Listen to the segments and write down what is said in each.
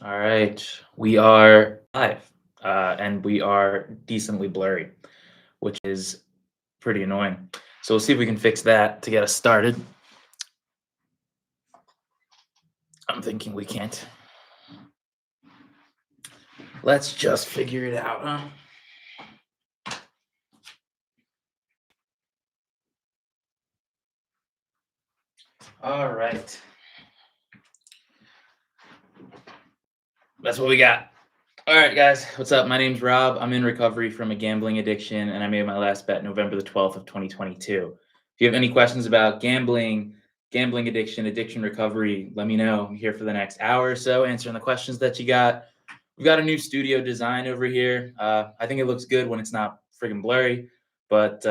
All right, we are live, and we are decently blurry, which is pretty annoying. So we'll see if we can fix that to get us started. I'm thinking we can't. Let's just figure it out, huh? All right, that's what we got. All right, guys, what's up? My name's Rob. I'm in recovery from a gambling addiction, and I made my last bet November the 12th of 2022. If you have any questions about gambling, gambling addiction, addiction recovery, let me know. I'm here for the next hour or so answering the questions that you got. We've got a new studio design over here. I think it looks good when it's not friggin' blurry, but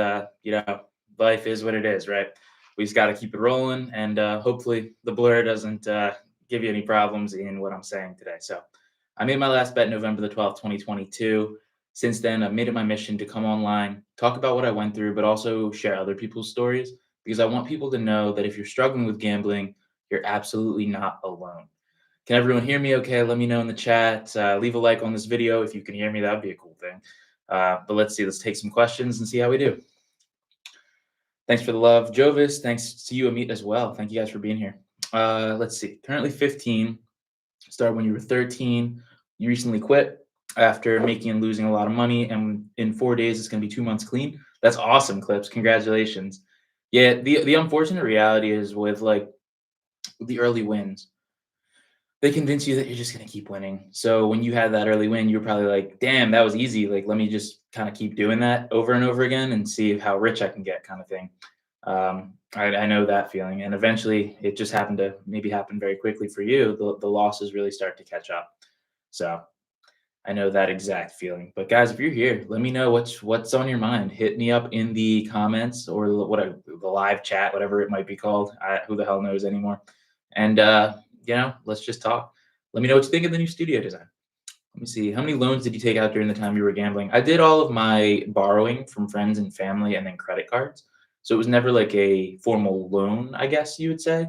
life is what it is, right? We just got to keep it rolling, and hopefully the blur doesn't give you any problems in what I'm saying today. So I made my last bet November the 12th, 2022. Since then, I've made it my mission to come online, talk about what I went through, but also share other people's stories because I want people to know that if you're struggling with gambling, you're absolutely not alone. Can everyone hear me okay? Let me know in the chat. Leave a like on this video if you can hear me. That would be a cool thing. But let's see. Let's take some questions and see how we do. Thanks for the love, Jovis. Thanks to you, Amit, as well. Thank you guys for being here. Let's see. Currently 15. Started when you were 13. You recently quit after making and losing a lot of money, and in 4 days, it's going to be 2 months clean. That's awesome, Clips. Congratulations. Yeah, the unfortunate reality is with like the early wins, they convince you that you're just going to keep winning. So when you had that early win, you're probably like, damn, that was easy. Like, let me just kind of keep doing that over and over again and see how rich I can get, kind of thing. I know that feeling. And eventually it just happened to maybe happen very quickly for you. The losses really start to catch up. So I know that exact feeling. But guys, if you're here, let me know what's on your mind. Hit me up in the comments or the live chat, whatever it might be called. Who the hell knows anymore? And let's just talk. Let me know what you think of the new studio design. Let me see. How many loans did you take out during the time you were gambling? I did all of my borrowing from friends and family and then credit cards. So it was never like a formal loan, I guess you would say.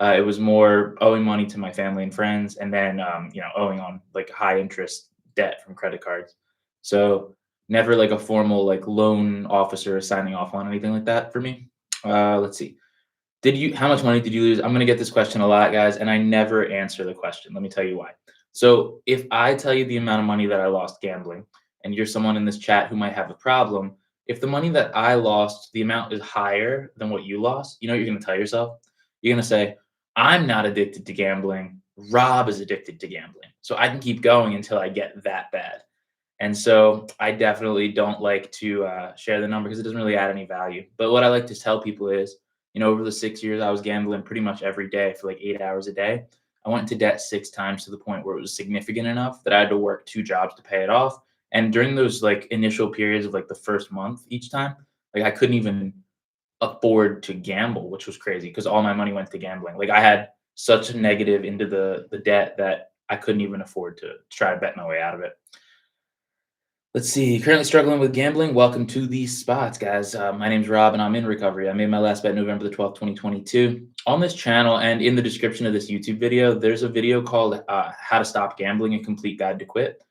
It was more owing money to my family and friends, and then owing on like high interest debt from credit cards. So never like a formal like loan officer signing off on anything like that for me. Let's see. How much money did you lose? I'm going to get this question a lot, guys, and I never answer the question. Let me tell you why. So, if I tell you the amount of money that I lost gambling, and you're someone in this chat who might have a problem, if the money that I lost, the amount is higher than what you lost, you know what you're going to tell yourself? You're going to say, I'm not addicted to gambling. Rob is addicted to gambling. So, I can keep going until I get that bad. And so I definitely don't like to share the number because it doesn't really add any value. But what I like to tell people is, over the 6 years, I was gambling pretty much every day for like 8 hours a day. I went into debt 6 times to the point where it was significant enough that I had to work 2 jobs to pay it off. And during those like initial periods of like the first month each time, like I couldn't even afford to gamble, which was crazy because all my money went to gambling. Like I had such a negative into the debt that I couldn't even afford to try to bet my way out of it. Let's see. Currently struggling with gambling. Welcome to the spots, guys. My name's Rob, and I'm in recovery. I made my last bet November the 12th, 2022. On this channel and in the description of this YouTube video, there's a video called How to Stop Gambling, A Complete Guide to Quit.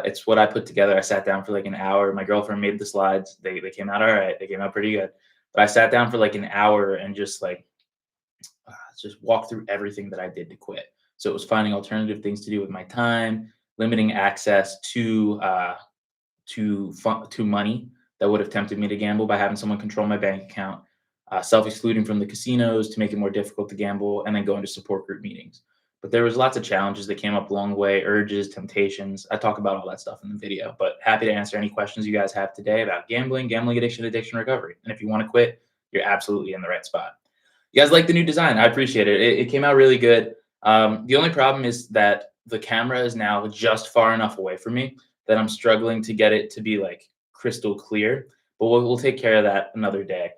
It's what I put together. I sat down for like an hour. My girlfriend made the slides. They came out all right. They came out pretty good. But I sat down for like an hour and just walked through everything that I did to quit. So it was finding alternative things to do with my time, limiting access to money that would have tempted me to gamble by having someone control my bank account, self-excluding from the casinos to make it more difficult to gamble, and then going to support group meetings. But there was lots of challenges that came up along the way, urges, temptations. I talk about all that stuff in the video, but happy to answer any questions you guys have today about gambling, gambling addiction, addiction recovery. And if you want to quit, you're absolutely in the right spot. You guys like the new design? I appreciate it. It came out really good. The only problem is that the camera is now just far enough away from me that I'm struggling to get it to be like crystal clear, but we'll take care of that another day.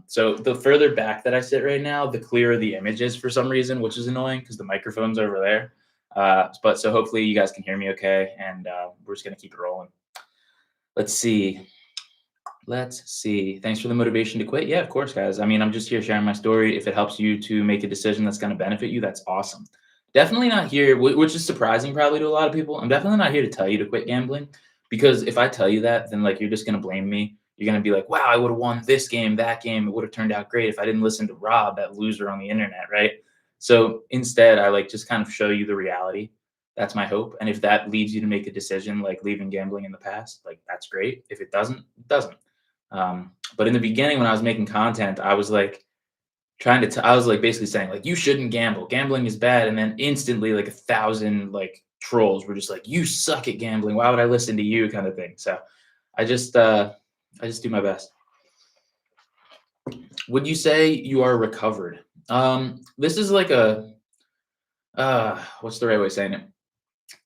So the further back that I sit right now, the clearer the image is for some reason, which is annoying because the microphone's over there. But so hopefully you guys can hear me okay, and we're just gonna keep it rolling. Let's see. Let's see. Thanks for the motivation to quit. Yeah, of course, guys. I mean, I'm just here sharing my story. If it helps you to make a decision that's going to benefit you, that's awesome. Definitely not here, which is surprising probably to a lot of people. I'm definitely not here to tell you to quit gambling because if I tell you that, then like you're just gonna blame me. You're gonna be like, "Wow, I would have won this game, that game. It would have turned out great if I didn't listen to Rob, that loser on the internet, right?" So instead, I like just kind of show you the reality. That's my hope. And if that leads you to make a decision like leaving gambling in the past, like that's great. If it doesn't, it doesn't. But in the beginning, when I was making content, I was like, I was, like, basically saying, like, "You shouldn't gamble. Gambling is bad," and then instantly, like, 1,000, like, trolls were just like, "You suck at gambling. Why would I listen to you?" kinda thing. So, I just, uh, I just do my best. Would you say you are recovered? This is like what's the right way of saying it?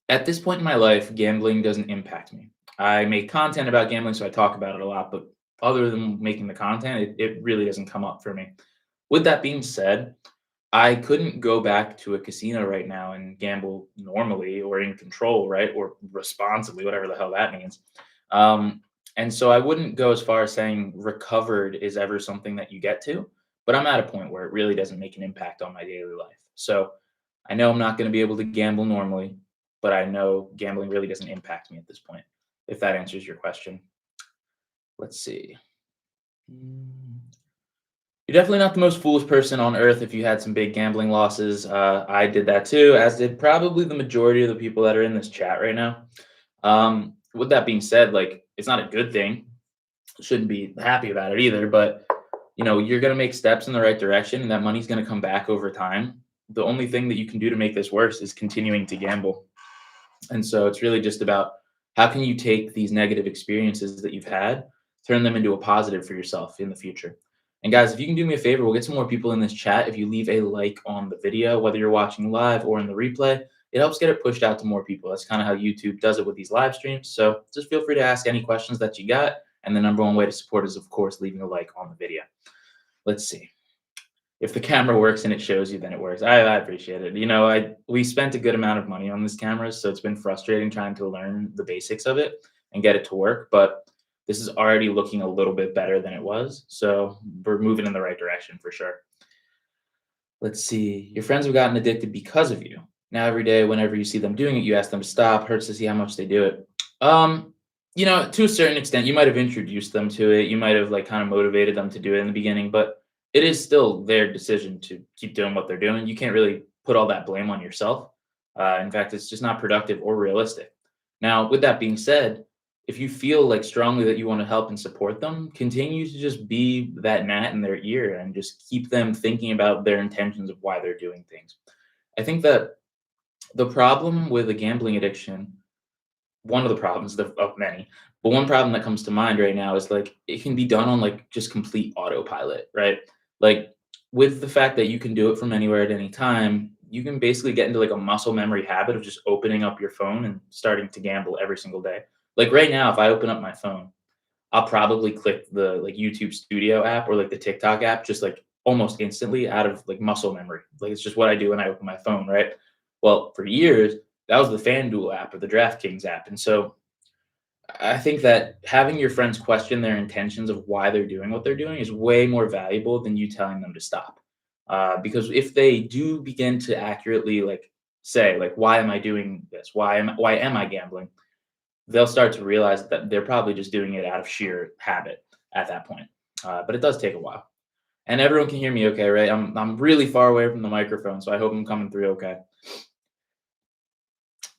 At this point in my life, gambling doesn't impact me. I make content about gambling, so I talk about it a lot, but other than making the content, it really doesn't come up for me. With that being said, I couldn't go back to a casino right now and gamble normally or in control, right? Or responsibly, whatever the hell that means. Um, and so I wouldn't go as far as saying recovered is ever something that you get to, but I'm at a point where it really doesn't make an impact on my daily life. So I know I'm not going to be able to gamble normally, but I know gambling really doesn't impact me at this point, if that answers your question. Let's see. Mm, You're definitely not the most foolish person on earth if you had some big gambling losses. I did that too, as did probably the majority of the people that are in this chat right now. With that being said, like it's not a good thing. Shouldn't be happy about it either, but you're gonna make steps in the right direction and that money's gonna come back over time. The only thing that you can do to make this worse is continuing to gamble. And so it's really just about how can you take these negative experiences that you've had, turn them into a positive for yourself in the future. And guys, if you can do me a favor, we'll get some more people in this chat. If you leave a like on the video, whether you're watching live or in the replay, it helps get it pushed out to more people. That's kind of how YouTube does it with these live streams. So just feel free to ask any questions that you got. And the number one way to support is, of course, leaving a like on the video. Let's see. If the camera works and it shows you, then it works. I appreciate it. We spent a good amount of money on this camera, so it's been frustrating trying to learn the basics of it and get it to work. But this is already looking a little bit better than it was, so we're moving in the right direction for sure. Let's see. Your friends have gotten addicted because of you. Now every day, whenever you see them doing it, you ask them to stop. Hurts to see how much they do it. Um, to a certain extent, you might have introduced them to it. You might have like kind of motivated them to do it in the beginning, but it is still their decision to keep doing what they're doing. You can't really put all that blame on yourself. In fact, it's just not productive or realistic. Now, with that being said, if you feel like strongly that you want to help and support them, continue to just be that gnat in their ear and just keep them thinking about their intentions of why they're doing things. I think that the problem with a gambling addiction, one of the problems of many, but one problem that comes to mind right now is like it can be done on like just complete autopilot, right? Like with the fact that you can do it from anywhere at any time, you can basically get into like a muscle memory habit of just opening up your phone and starting to gamble every single day. Like right now, if I open up my phone, I'll probably click the like YouTube Studio app or like the TikTok app just like almost instantly out of like muscle memory. Like it's just what I do when I open my phone, right? Well, for years, that was the FanDuel app or the DraftKings app. And so I think that having your friends question their intentions of why they're doing what they're doing is way more valuable than you telling them to stop. Because if they do begin to accurately like say like why am I doing this? Why am I gambling? They'll start to realize that they're probably just doing it out of sheer habit at that point. But it does take a while. And everyone can hear me okay, right? I'm really far away from the microphone, so I hope I'm coming through okay.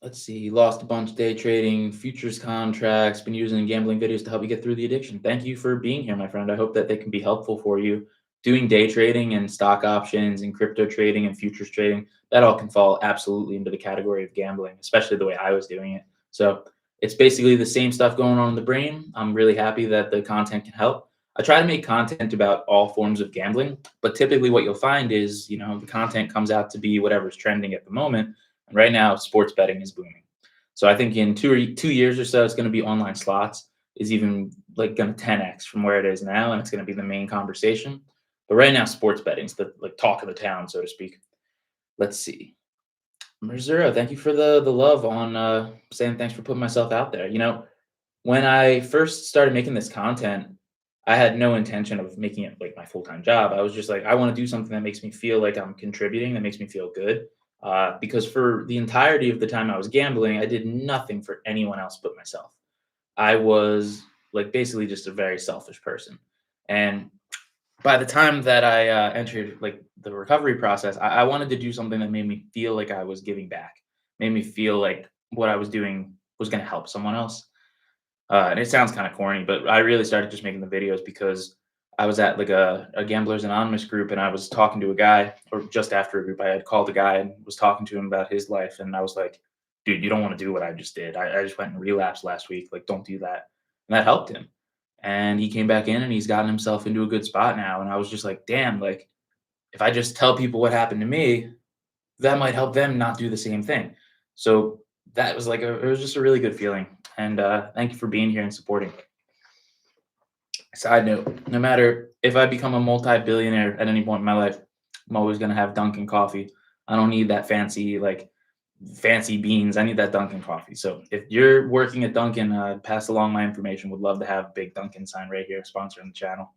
Let's see. Lost a bunch day trading, futures contracts, been using gambling videos to help you get through the addiction. Thank you for being here, my friend. I hope that they can be helpful for you. Doing day trading and stock options and crypto trading and futures trading, that all can fall absolutely into the category of gambling, especially the way I was doing it. So it's basically the same stuff going on in the brain. I'm really happy that the content can help. I try to make content about all forms of gambling, but typically what you'll find is, the content comes out to be whatever's trending at the moment. And right now, sports betting is booming. So I think in 2 years or so, it's going to be online slots is even like going to 10x from where it is now, and it's going to be the main conversation. But right now, sports betting is the like talk of the town, so to speak. Let's see. Missouri, thank you for the love on saying thanks for putting myself out there. When I first started making this content, I had no intention of making it like my full-time job. I was just like, I want to do something that makes me feel like I'm contributing, that makes me feel good. because for the entirety of the time I was gambling, I did nothing for anyone else but myself. I was like basically just a very selfish person. And by the time that I entered like the recovery process, I wanted to do something that made me feel like I was giving back, made me feel like what I was doing was going to help someone else. And it sounds kind of corny, but I really started just making the videos because I was at like a Gamblers Anonymous group and I was talking to a guy, or just after a group, I had called a guy and was talking to him about his life. And I was like, dude, you don't want to do what I just did. I just went and relapsed last week. Like, don't do that. And that helped him. And he came back in and he's gotten himself into a good spot now. And I was just like, damn, like, if I just tell people what happened to me, that might help them not do the same thing. So that was like it was just a really good feeling. And thank you for being here and supporting. Side note: no matter if I become a multi-billionaire at any point in my life, I'm always gonna have Dunkin' coffee. I don't need that fancy beans. I need that Dunkin' coffee. So if you're working at Dunkin', pass along my information. Would love to have a big Dunkin' sign right here sponsoring the channel.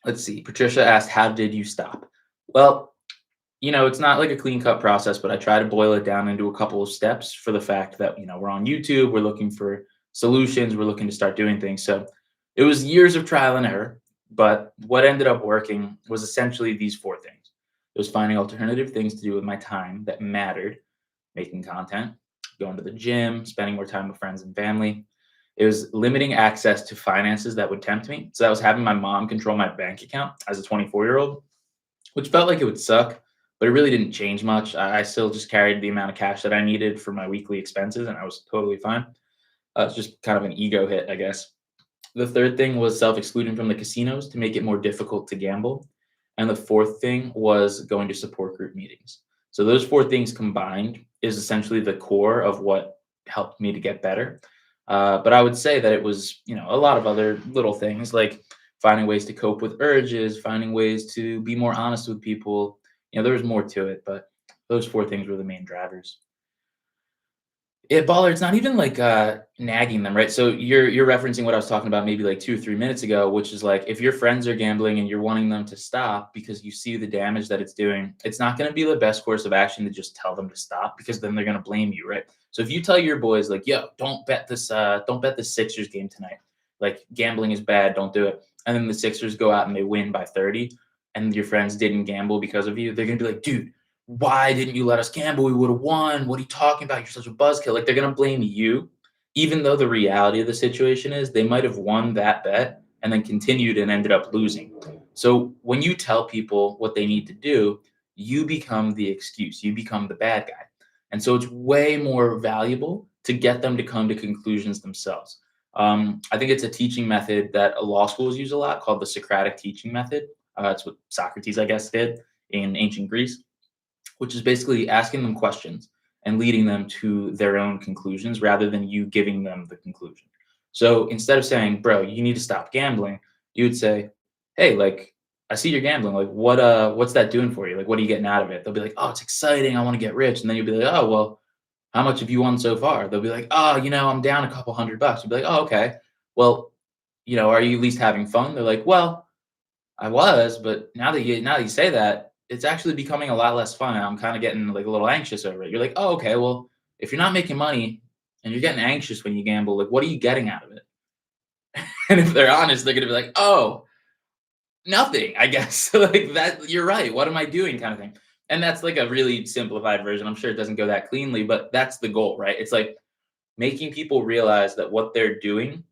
Let's see. Patricia asked, "How did you stop?" Well, it's not like a clean cut process, but I try to boil it down into a couple of steps for the fact that, we're on YouTube, we're looking for solutions, we're looking to start doing things. So it was years of trial and error, but what ended up working was essentially these four things. It was finding alternative things to do with my time that mattered, making content, going to the gym, spending more time with friends and family. It was limiting access to finances that would tempt me. So that was having my mom control my bank account as a 24-year-old, which felt like it would suck, but it really didn't change much. I still just carried the amount of cash that I needed for my weekly expenses, and I was totally fine. It's just kind of an ego hit, I guess. The third thing was self-excluding from the casinos to make it more difficult to gamble. And the fourth thing was going to support group meetings. So those four things combined is essentially the core of what helped me to get better. But I would say that it was, a lot of other little things like finding ways to cope with urges, finding ways to be more honest with people. There was more to it, but those four things were the main drivers. Yeah, baller, it's not even like, nagging them, right? So you're referencing what I was talking about maybe like 2 or 3 minutes ago, which is like, if your friends are gambling and you're wanting them to stop because you see the damage that it's doing, it's not gonna be the best course of action to just tell them to stop because then they're gonna blame you, right? So if you tell your boys like, "Yo, don't bet this Sixers game tonight. Like, gambling is bad, don't do it." And then the Sixers go out and they win by 30, and your friends didn't gamble because of you, they're gonna be like, "Dude, why didn't you let us gamble? We would have won. What are you talking about? You're such a buzzkill." Like, they're gonna blame you, even though the reality of the situation is they might have won that bet and then continued and ended up losing. So when you tell people what they need to do, you become the excuse. You become the bad guy. And so it's way more valuable to get them to come to conclusions themselves. I think it's a teaching method that law schools use a lot called the Socratic teaching method. That's what Socrates, I guess, did in ancient Greece, which is basically asking them questions and leading them to their own conclusions rather than you giving them the conclusion. So instead of saying, "Bro, you need to stop gambling," you would say, "Hey, like, I see you're gambling. Like, what's that doing for you? Like, what are you getting out of it?" They'll be like, "Oh, it's exciting. I want to get rich." And then you'll be like, "Oh, well, how much have you won so far?" They'll be like, "Oh, I'm down a couple $100." You'll be like, "Oh, okay. Well, are you at least having fun?" They're like, "Well, I was, but now that you say that, it's actually becoming a lot less fun, and I'm kinda getting, like, a little anxious over it." You're like, "Oh, okay, well, if you're not making money and you're getting anxious when you gamble, like, what are you getting out of it?" And if they're honest, they're gonna be like, "Oh, nothing, I guess." Like, that you're right, "What am I doing?" kinda thing. And that's, like, a really simplified version. I'm sure it doesn't go that cleanly, but that's the goal, right? It's like making people realize that what they're doing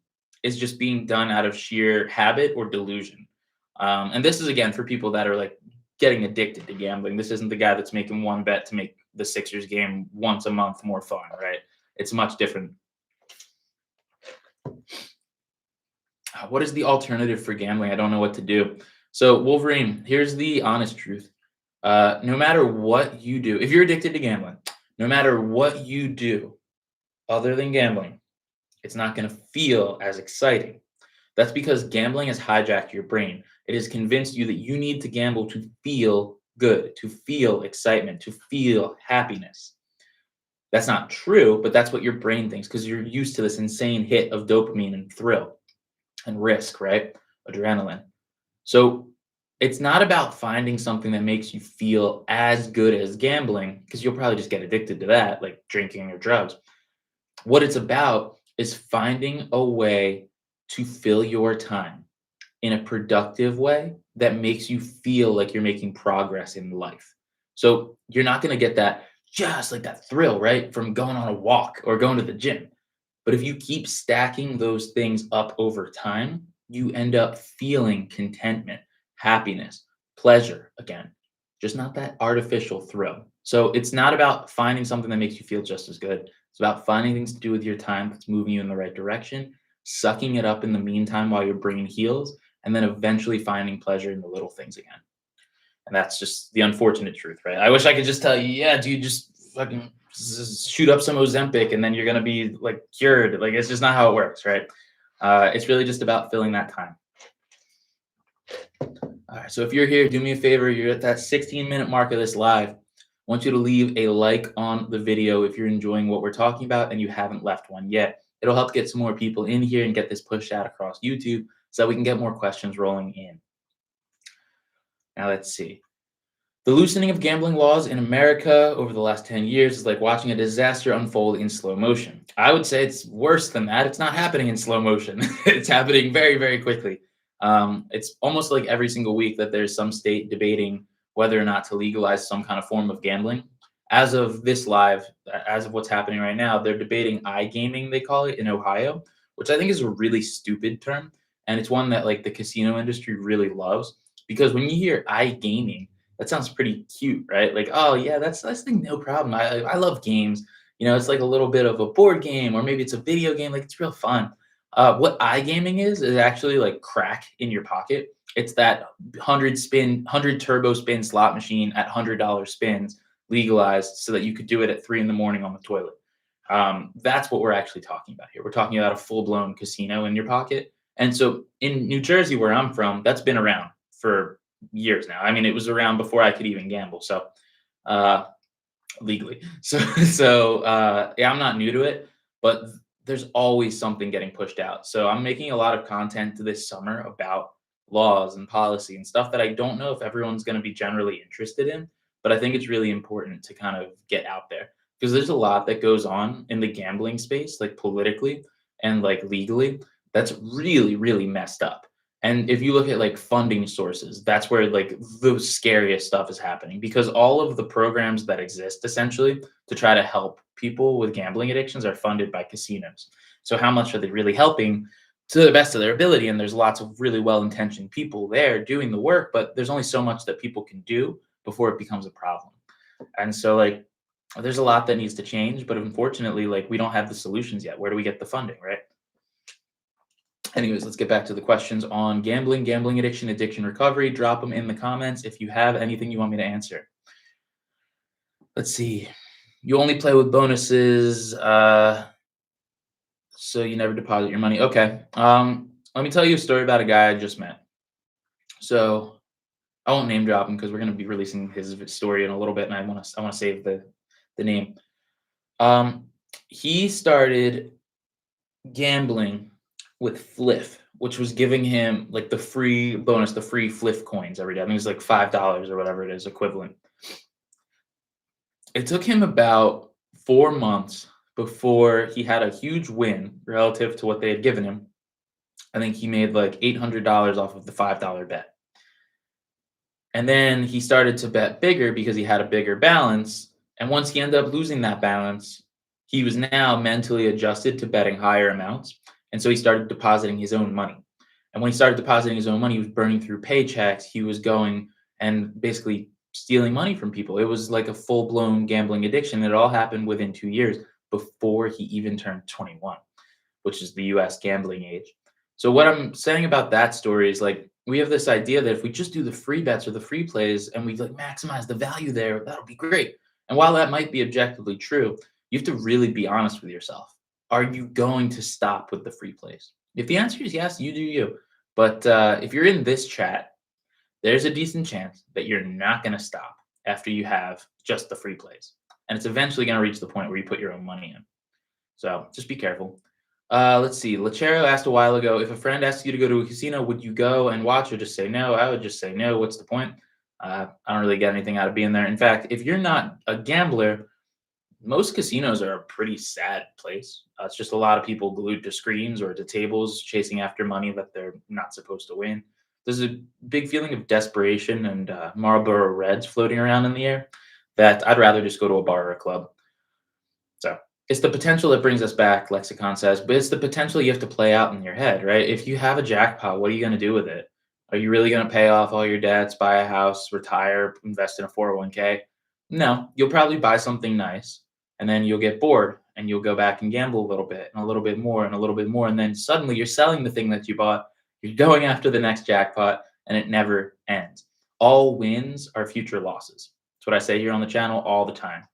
is just being done out of sheer habit or delusion. And this is again for people that are like getting addicted to gambling. This isn't the guy that's making one bet to make the Sixers game once a month more fun, right? It's much different. What is the alternative for gambling? I don't know what to do. So, Wolverine, here's the honest truth. No matter what you do, if you're addicted to gambling, no matter what you do other than gambling, it's not going to feel as exciting. That's because gambling has hijacked your brain. It has convinced you that you need to gamble to feel good, to feel excitement, to feel happiness. That's not true, but that's what your brain thinks because you're used to this insane hit of dopamine and thrill and risk, right? Adrenaline. So It's not about finding something that makes you feel as good as gambling, because you'll probably just get addicted to that, like drinking or drugs. What it's about is finding a way to fill your time in a productive way that makes you feel like you're making progress in life. So you're not going to get that just like that thrill, right? From going on a walk or going to the gym. But if you keep stacking those things up over time, you end up feeling contentment, happiness, pleasure again, just not that artificial thrill. So it's not about finding something that makes you feel just as good. It's about finding things to do with your time that's moving you in the right direction, sucking it up in the meantime while your brain heals, and then eventually finding pleasure in the little things again. And that's just the unfortunate truth, right? I wish I could just tell you, yeah, dude, just fucking shoot up some Ozempic and then you're gonna be like cured. Like it's just not how it works, right? It's really just about filling that time. All right. So if you're here, do me a favor. You're at that 16-minute mark of this live. I want you to leave a like on the video if you're enjoying what we're talking about and you haven't left one yet. It'll help get some more people in here and get this pushed out across YouTube so that we can get more questions rolling in. Now let's see. The loosening of gambling laws in America over the last 10 years is like watching a disaster unfold in slow motion. I would say it's worse than that. It's not happening in slow motion. It's happening very, very quickly. It's almost like every single week that there's some state debating whether or not to legalize some kind of form of gambling. As of this live, as of what's happening right now, they're debating iGaming, they call it, in Ohio, which I think is a really stupid term. And it's one that like the casino industry really loves because when you hear iGaming, that sounds pretty cute, right? Like, oh yeah, that's the no problem. I love games. It's like a little bit of a board game, or maybe it's a video game. Like it's real fun. What iGaming is actually like crack in your pocket. It's that 100 turbo spin slot machine at $100 spins legalized so that you could do it at 3 in the morning on the toilet. That's what we're actually talking about here. We're talking about a full blown casino in your pocket. And so in New Jersey, where I'm from, that's been around for years now. I mean, it was around before I could even gamble. So, uh, legally. So yeah, I'm not new to it, but there's always something getting pushed out. So I'm making a lot of content this summer about laws and policy and stuff that I don't know if everyone's going to be generally interested in, but I think it's really important to kind of get out there because there's a lot that goes on in the gambling space, like politically and like legally, that's really, really messed up. And if you look at like funding sources, that's where like the scariest stuff is happening because all of the programs that exist essentially to try to help people with gambling addictions are funded by casinos. So how much are they really helping to the best of their ability? And there's lots of really well-intentioned people there doing the work, but there's only so much that people can do before it becomes a problem. And so like there's a lot that needs to change, but unfortunately, like we don't have the solutions yet. Where do we get the funding, right? Anyways, let's get back to the questions on gambling, gambling addiction, addiction recovery. Drop them in the comments if you have anything you want me to answer. Let's see. You only play with bonuses, so you never deposit your money. Okay. Let me tell you a story about a guy I just met. So I won't name drop him because we're going to be releasing his story in a little bit, and I want to save the name. He started gambling with Fliff, which was giving him like the free bonus, the free Fliff coins every day. I think it's like $5 or whatever it is equivalent. It took him about 4 months before he had a huge win relative to what they had given him. I think he made like $800 off of the $5 bet. And then he started to bet bigger because he had a bigger balance. And once he ended up losing that balance, he was now mentally adjusted to betting higher amounts. And so he started depositing his own money. And when he started depositing his own money, he was burning through paychecks. He was going and basically stealing money from people. It was like a full blown gambling addiction. It all happened within 2 years before he even turned 21, which is the US gambling age. So, what I'm saying about that story is like, we have this idea that if we just do the free bets or the free plays and we like maximize the value there, that'll be great. And while that might be objectively true, you have to really be honest with yourself. Are you going to stop with the free plays? If the answer is yes, you do you. But if you're in this chat, there's a decent chance that you're not going to stop after you have just the free plays. And it's eventually going to reach the point where you put your own money in. So just be careful. Let's see. Lachero asked a while ago, if a friend asks you to go to a casino, would you go and watch or just say no? I would just say no. What's the point? I don't really get anything out of being there. In fact, if you're not a gambler, most casinos are a pretty sad place. It's just a lot of people glued to screens or to tables chasing after money that they're not supposed to win. There's a big feeling of desperation and Marlboro Reds floating around in the air that I'd rather just go to a bar or a club. So it's the potential that brings us back, Lexicon says, but it's the potential you have to play out in your head, right? If you have a jackpot, what are you going to do with it? Are you really going to pay off all your debts, buy a house, retire, invest in a 401k? No, you'll probably buy something nice and then you'll get bored and you'll go back and gamble a little bit and a little bit more and a little bit more. And then suddenly you're selling the thing that you bought, you're going after the next jackpot, and it never ends. All wins are future losses. That's what I say here on the channel all the time.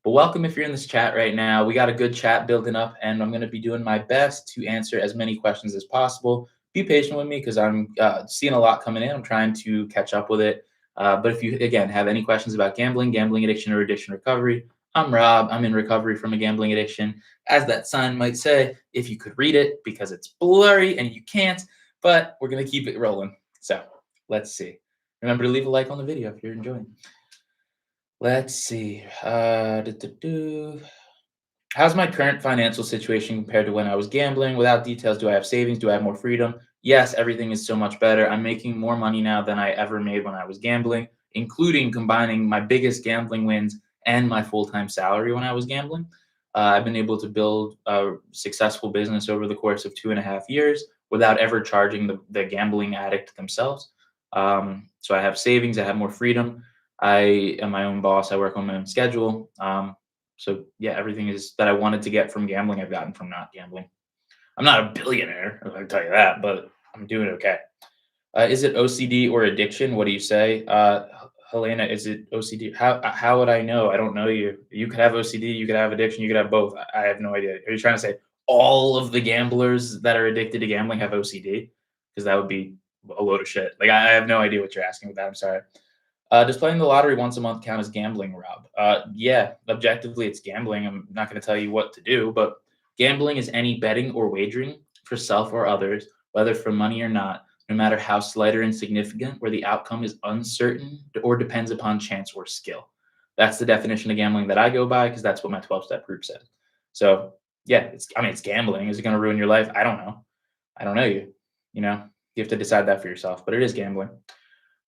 But welcome if you're in this chat right now. We got a good chat building up, and I'm going to be doing my best to answer as many questions as possible. Be patient with me because I'm seeing a lot coming in. I'm trying to catch up with it. But if you, again, have any questions about gambling, gambling addiction, or addiction recovery, I'm Rob. I'm in recovery from a gambling addiction. As that sign might say, if you could read it, because it's blurry and you can't, but we're going to keep it rolling. So let's see. Remember to leave a like on the video if you're enjoying. Let's see. How's my current financial situation compared to when I was gambling? Without details, do I have savings? Do I have more freedom? Yes, everything is so much better. I'm making more money now than I ever made when I was gambling, including combining my biggest gambling wins and my full-time salary when I was gambling. I've been able to build a successful business over the course of 2.5 years without ever charging the gambling addict themselves. So I have savings, I have more freedom. I am my own boss. I work on my own schedule. So yeah, everything is that I wanted to get from gambling, I've gotten from not gambling. I'm not a billionaire, I can tell you that, but I'm doing okay. Is it OCD or addiction? What do you say? Helena, is it OCD? How would I know? I don't know you. You could have OCD, you could have addiction, you could have both. I have no idea. Are you trying to say all of the gamblers that are addicted to gambling have OCD? Because that would be a load of shit. Like I have no idea what you're asking with that. I'm sorry. Does playing the lottery once a month count as gambling, Rob? Yeah, objectively, it's gambling. I'm not going to tell you what to do, but gambling is any betting or wagering for self or others, whether for money or not, no matter how slight or insignificant, where the outcome is uncertain or depends upon chance or skill. That's the definition of gambling that I go by because that's what my 12-step group says. So, yeah, it's gambling. Is it going to ruin your life? I don't know. I don't know you. You know, you have to decide that for yourself, but it is gambling.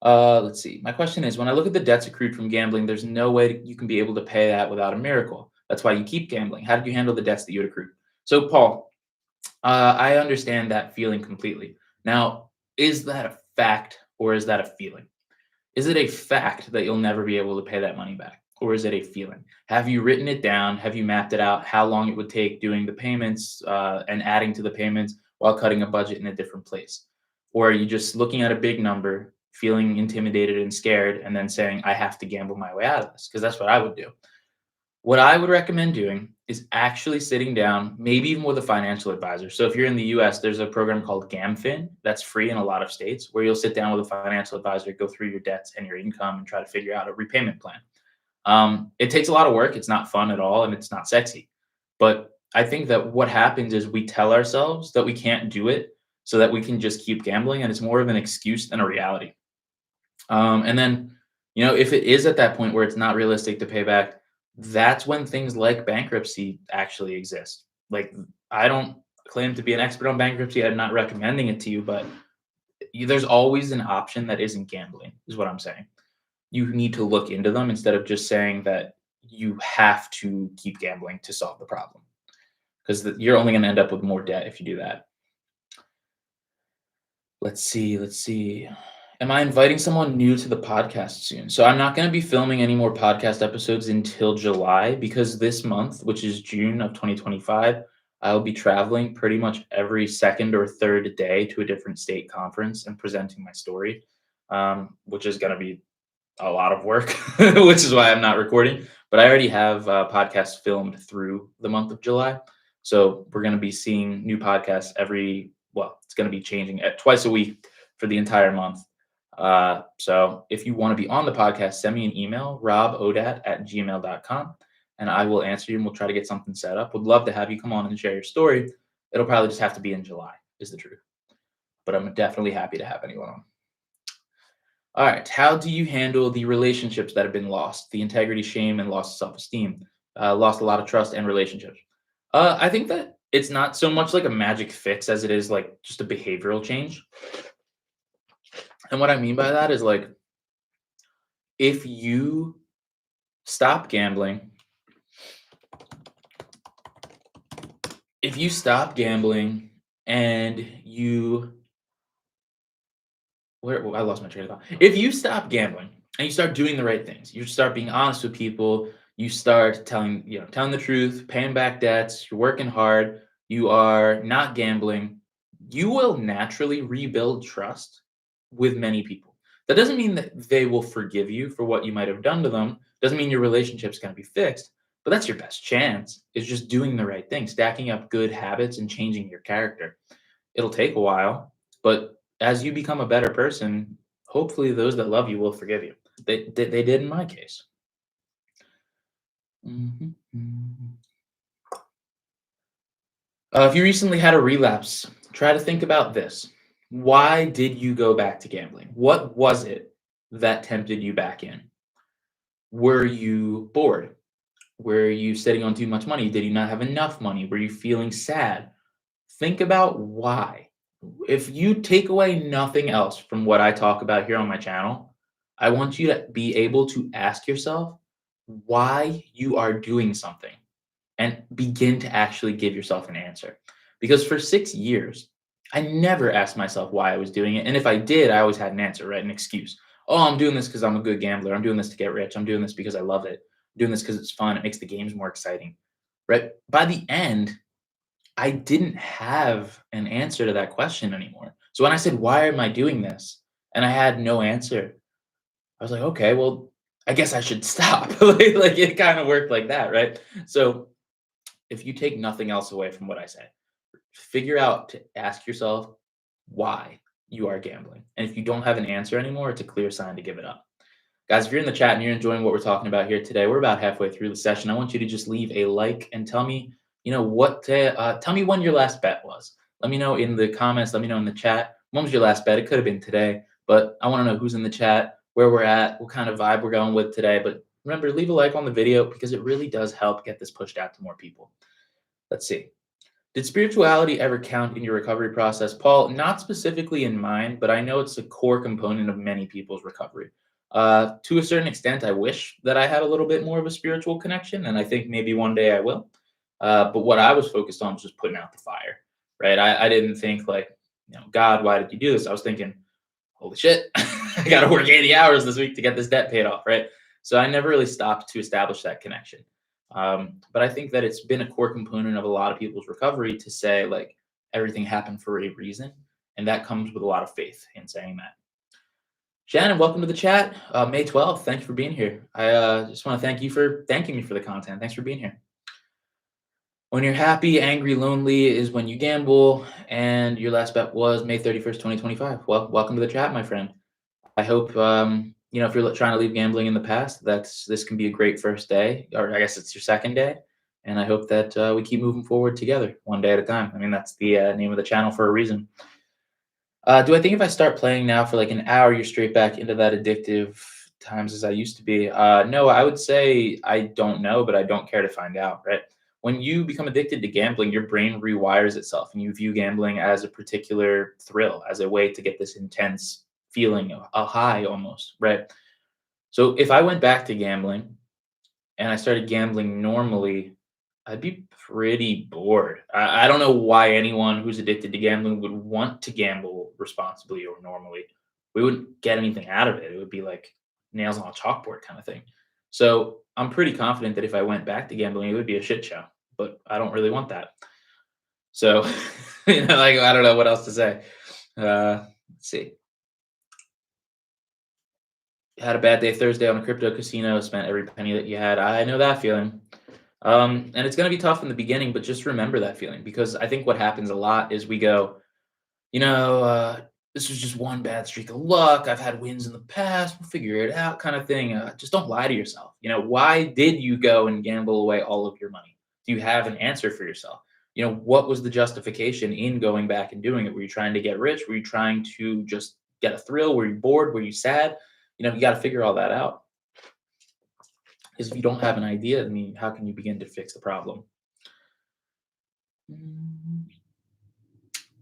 Let's see. My question is, when I look at the debts accrued from gambling, there's no way you can be able to pay that without a miracle. That's why you keep gambling. How did you handle the debts that you had accrued? So, Paul, I understand that feeling completely. Now, is that a fact or is that a feeling? Is it a fact that you'll never be able to pay that money back? Or is it a feeling? Have you written it down? Have you mapped it out? How long it would take doing the payments and adding to the payments while cutting a budget in a different place? Or are you just looking at a big number, feeling intimidated and scared, and then saying, I have to gamble my way out of this? Because that's what I would do. What I would recommend doing is actually sitting down, maybe even with a financial advisor. So if you're in the US, there's a program called GamFin that's free in a lot of states where you'll sit down with a financial advisor, go through your debts and your income and try to figure out a repayment plan. It takes a lot of work. It's not fun at all and it's not sexy. But I think that what happens is we tell ourselves that we can't do it so that we can just keep gambling. And it's more of an excuse than a reality. And then, if it is at that point where it's not realistic to pay back, that's when things like bankruptcy actually exist. Like, I don't claim to be an expert on bankruptcy. I'm not recommending it to you, but there's always an option that isn't gambling, is what I'm saying. You need to look into them instead of just saying that you have to keep gambling to solve the problem, because you're only going to end up with more debt if you do that. Let's see. Am I inviting someone new to the podcast soon? So I'm not going to be filming any more podcast episodes until July, because this month, which is June of 2025, I'll be traveling pretty much every second or third day to a different state conference and presenting my story, which is going to be a lot of work, which is why I'm not recording. But I already have podcasts filmed through the month of July. So we're going to be seeing new podcasts it's going to be changing at twice a week for the entire month. So if you want to be on the podcast, send me an email, robodat@gmail.com, and I will answer you and we'll try to get something set up. Would love to have you come on and share your story. It'll probably just have to be in July, is the truth. But I'm definitely happy to have anyone on. All right. How do you handle the relationships that have been lost? The integrity, shame, and loss of self esteem. Lost a lot of trust and relationships. I think that it's not so much like a magic fix as it is like just a behavioral change. And what I mean by that is like if you stop gambling, if you stop gambling and you where I lost my train of thought. If you stop gambling and you start doing the right things, you start being honest with people, you start telling the truth, paying back debts, you're working hard, you are not gambling, you will naturally rebuild trust with many people. That doesn't mean that they will forgive you for what you might have done to them. Doesn't mean your relationship's going to be fixed, but that's your best chance. Is just doing the right thing, stacking up good habits and changing your character. It'll take a while, but as you become a better person, hopefully those that love you will forgive you. They did in my case. Mhm, mhm. If you recently had a relapse, try to think about this. Why did you go back to gambling? What was it that tempted you back in? Were you bored? Were you sitting on too much money? Did you not have enough money? Were you feeling sad? Think about why. If you take away nothing else from what I talk about here on my channel, I want you to be able to ask yourself why you are doing something and begin to actually give yourself an answer. Because for 6 years, I never asked myself why I was doing it. And if I did, I always had an answer, right? An excuse. Oh, I'm doing this because I'm a good gambler. I'm doing this to get rich. I'm doing this because I love it. I'm doing this because it's fun. It makes the games more exciting, right? By the end, I didn't have an answer to that question anymore. So when I said, "Why am I doing this?" and I had no answer, I was like, "Okay, well, I guess I should stop." Like it kind of worked like that, right? So if you take nothing else away from what I said, figure out to ask yourself why you are gambling. And if you don't have an answer anymore, it's a clear sign to give it up. Guys, if you're in the chat and you're enjoying what we're talking about here today, we're about halfway through the session. I want you to just leave a like and tell me, tell me when your last bet was. Let me know in the comments. Let me know in the chat. When was your last bet? It could have been today, but I want to know who's in the chat, where we're at, what kind of vibe we're going with today. But remember, leave a like on the video because it really does help get this pushed out to more people. Let's see. Did spirituality ever count in your recovery process? Paul, not specifically in mine, but I know it's a core component of many people's recovery. To a certain extent, I wish that I had a little bit more of a spiritual connection, and I think maybe one day I will. But what I was focused on was just putting out the fire, right? I didn't think like, God, why did you do this? I was thinking, holy shit, I got to work 80 hours this week to get this debt paid off, right? So I never really stopped to establish that connection. But I think that it's been a core component of a lot of people's recovery to say, like, everything happened for a reason. And that comes with a lot of faith in saying that. Shannon, welcome to the chat. May 12th. Thank you for being here. I just want to thank you for thanking me for the content. Thanks for being here. When you're happy, angry, lonely is when you gamble. And your last bet was May 31st, 2025. Well, welcome to the chat, my friend. I hope if you're trying to leave gambling in the past, this can be a great first day, or I guess it's your second day. And I hope that we keep moving forward together, one day at a time. I mean, that's the name of the channel for a reason. Do I think if I start playing now for like an hour, you're straight back into that addictive times as I used to be? No, I would say I don't know, but I don't care to find out. Right? When you become addicted to gambling, your brain rewires itself, and you view gambling as a particular thrill, as a way to get this intense feeling, a high almost, right? So if I went back to gambling and I started gambling normally, I'd be pretty bored. I don't know why anyone who's addicted to gambling would want to gamble responsibly or normally. We wouldn't get anything out of it. It would be like nails on a chalkboard kind of thing. So I'm pretty confident that if I went back to gambling, it would be a shit show. But I don't really want that. So, like I don't know what else to say. Let's see. Had a bad day Thursday on a crypto casino, spent every penny that you had. I know that feeling. And it's going to be tough in the beginning, but just remember that feeling because I think what happens a lot is we go, you know, this was just one bad streak of luck. I've had wins in the past. We'll figure it out, kind of thing. Just don't lie to yourself. Why did you go and gamble away all of your money? Do you have an answer for yourself? What was the justification in going back and doing it? Were you trying to get rich? Were you trying to just get a thrill? Were you bored? Were you sad? You got to figure all that out. Because if you don't have an idea, I mean, how can you begin to fix the problem?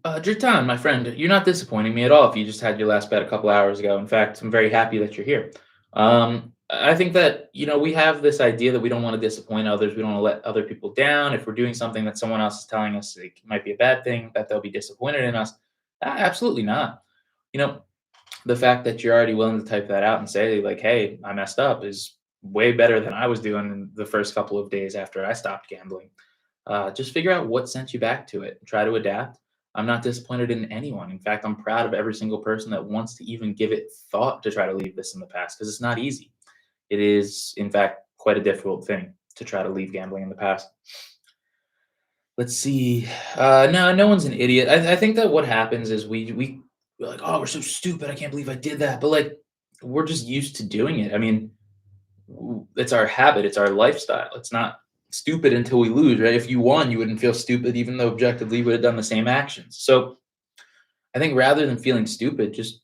Jirtan, my friend, you're not disappointing me at all if you just had your last bet a couple hours ago. In fact, I'm very happy that you're here. I think that, we have this idea that we don't want to disappoint others. We don't want to let other people down. If we're doing something that someone else is telling us like, might be a bad thing, that they'll be disappointed in us. Absolutely not. You know, the fact that you're already willing to type that out and say, like, hey, I messed up is way better than I was doing in the first couple of days after I stopped gambling. Just figure out what sent you back to it. Try to adapt. I'm not disappointed in anyone. In fact, I'm proud of every single person that wants to even give it thought to try to leave this in the past because it's not easy. It is, in fact, quite a difficult thing to try to leave gambling in the past. Let's see. No, no one's an idiot. I think that what happens is we're like, oh, we're so stupid. I can't believe I did that. But like, we're just used to doing it. I mean, it's our habit. It's our lifestyle. It's not stupid until we lose, right? If you won, you wouldn't feel stupid, even though objectively you would have done the same actions. So I think rather than feeling stupid, just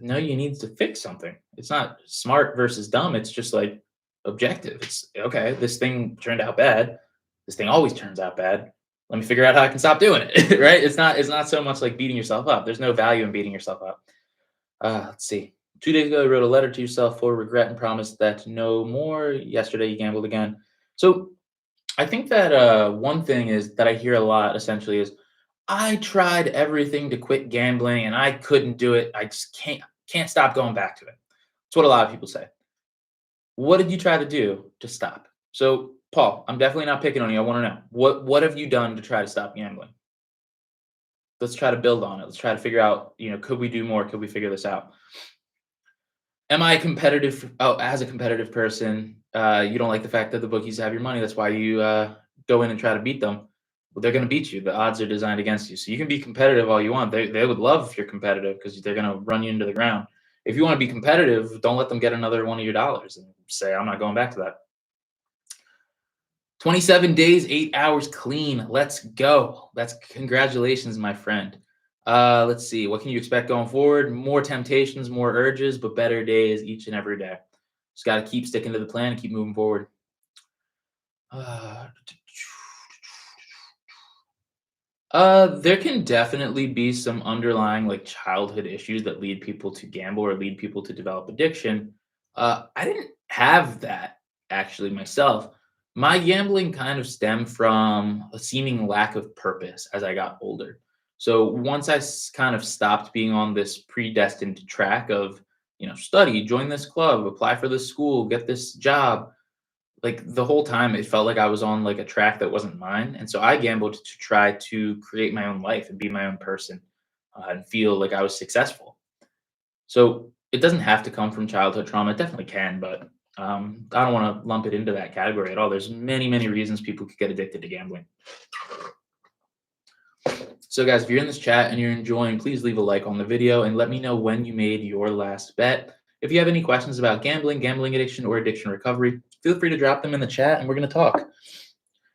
know you need to fix something. It's not smart versus dumb. It's just like objective. It's okay. This thing turned out bad. This thing always turns out bad. Let me figure out how I can stop doing it. Right? It's not so much like beating yourself up. There's no value in beating yourself up. Let's see. 2 days ago, you wrote a letter to yourself full of regret and promised that no more. Yesterday, you gambled again. So I think that one thing is that I hear a lot essentially is I tried everything to quit gambling and I couldn't do it. I just can't stop going back to it. That's what a lot of people say. What did you try to do to stop? So, Paul, I'm definitely not picking on you. I want to know what have you done to try to stop gambling? Let's try to build on it. Let's try to figure out, could we do more? Could we figure this out? Am I competitive? Oh, as a competitive person, you don't like the fact that the bookies have your money. That's why you go in and try to beat them. Well, they're going to beat you. The odds are designed against you. So you can be competitive all you want. They would love if you're competitive because they're going to run you into the ground. If you want to be competitive, don't let them get another one of your dollars and say, I'm not going back to that. 27 days, 8 hours clean. Let's go. That's congratulations, my friend. Let's see. What can you expect going forward? More temptations, more urges, but better days each and every day. Just got to keep sticking to the plan and keep moving forward. There can definitely be some underlying like childhood issues that lead people to gamble or lead people to develop addiction. I didn't have that actually myself. My gambling kind of stemmed from a seeming lack of purpose as I got older. So once kind of stopped being on this predestined track of, study, join this club, apply for this school, get this job, like the whole time it felt like I was on like a track that wasn't mine. And so I gambled to try to create my own life and be my own person and feel like I was successful. So it doesn't have to come from childhood trauma. It definitely can, but I don't want to lump it into that category at all. There's many, many reasons people could get addicted to gambling. So guys, if you're in this chat and you're enjoying, please leave a like on the video and let me know when you made your last bet. If you have any questions about gambling, gambling addiction, or addiction recovery, feel free to drop them in the chat and we're going to talk.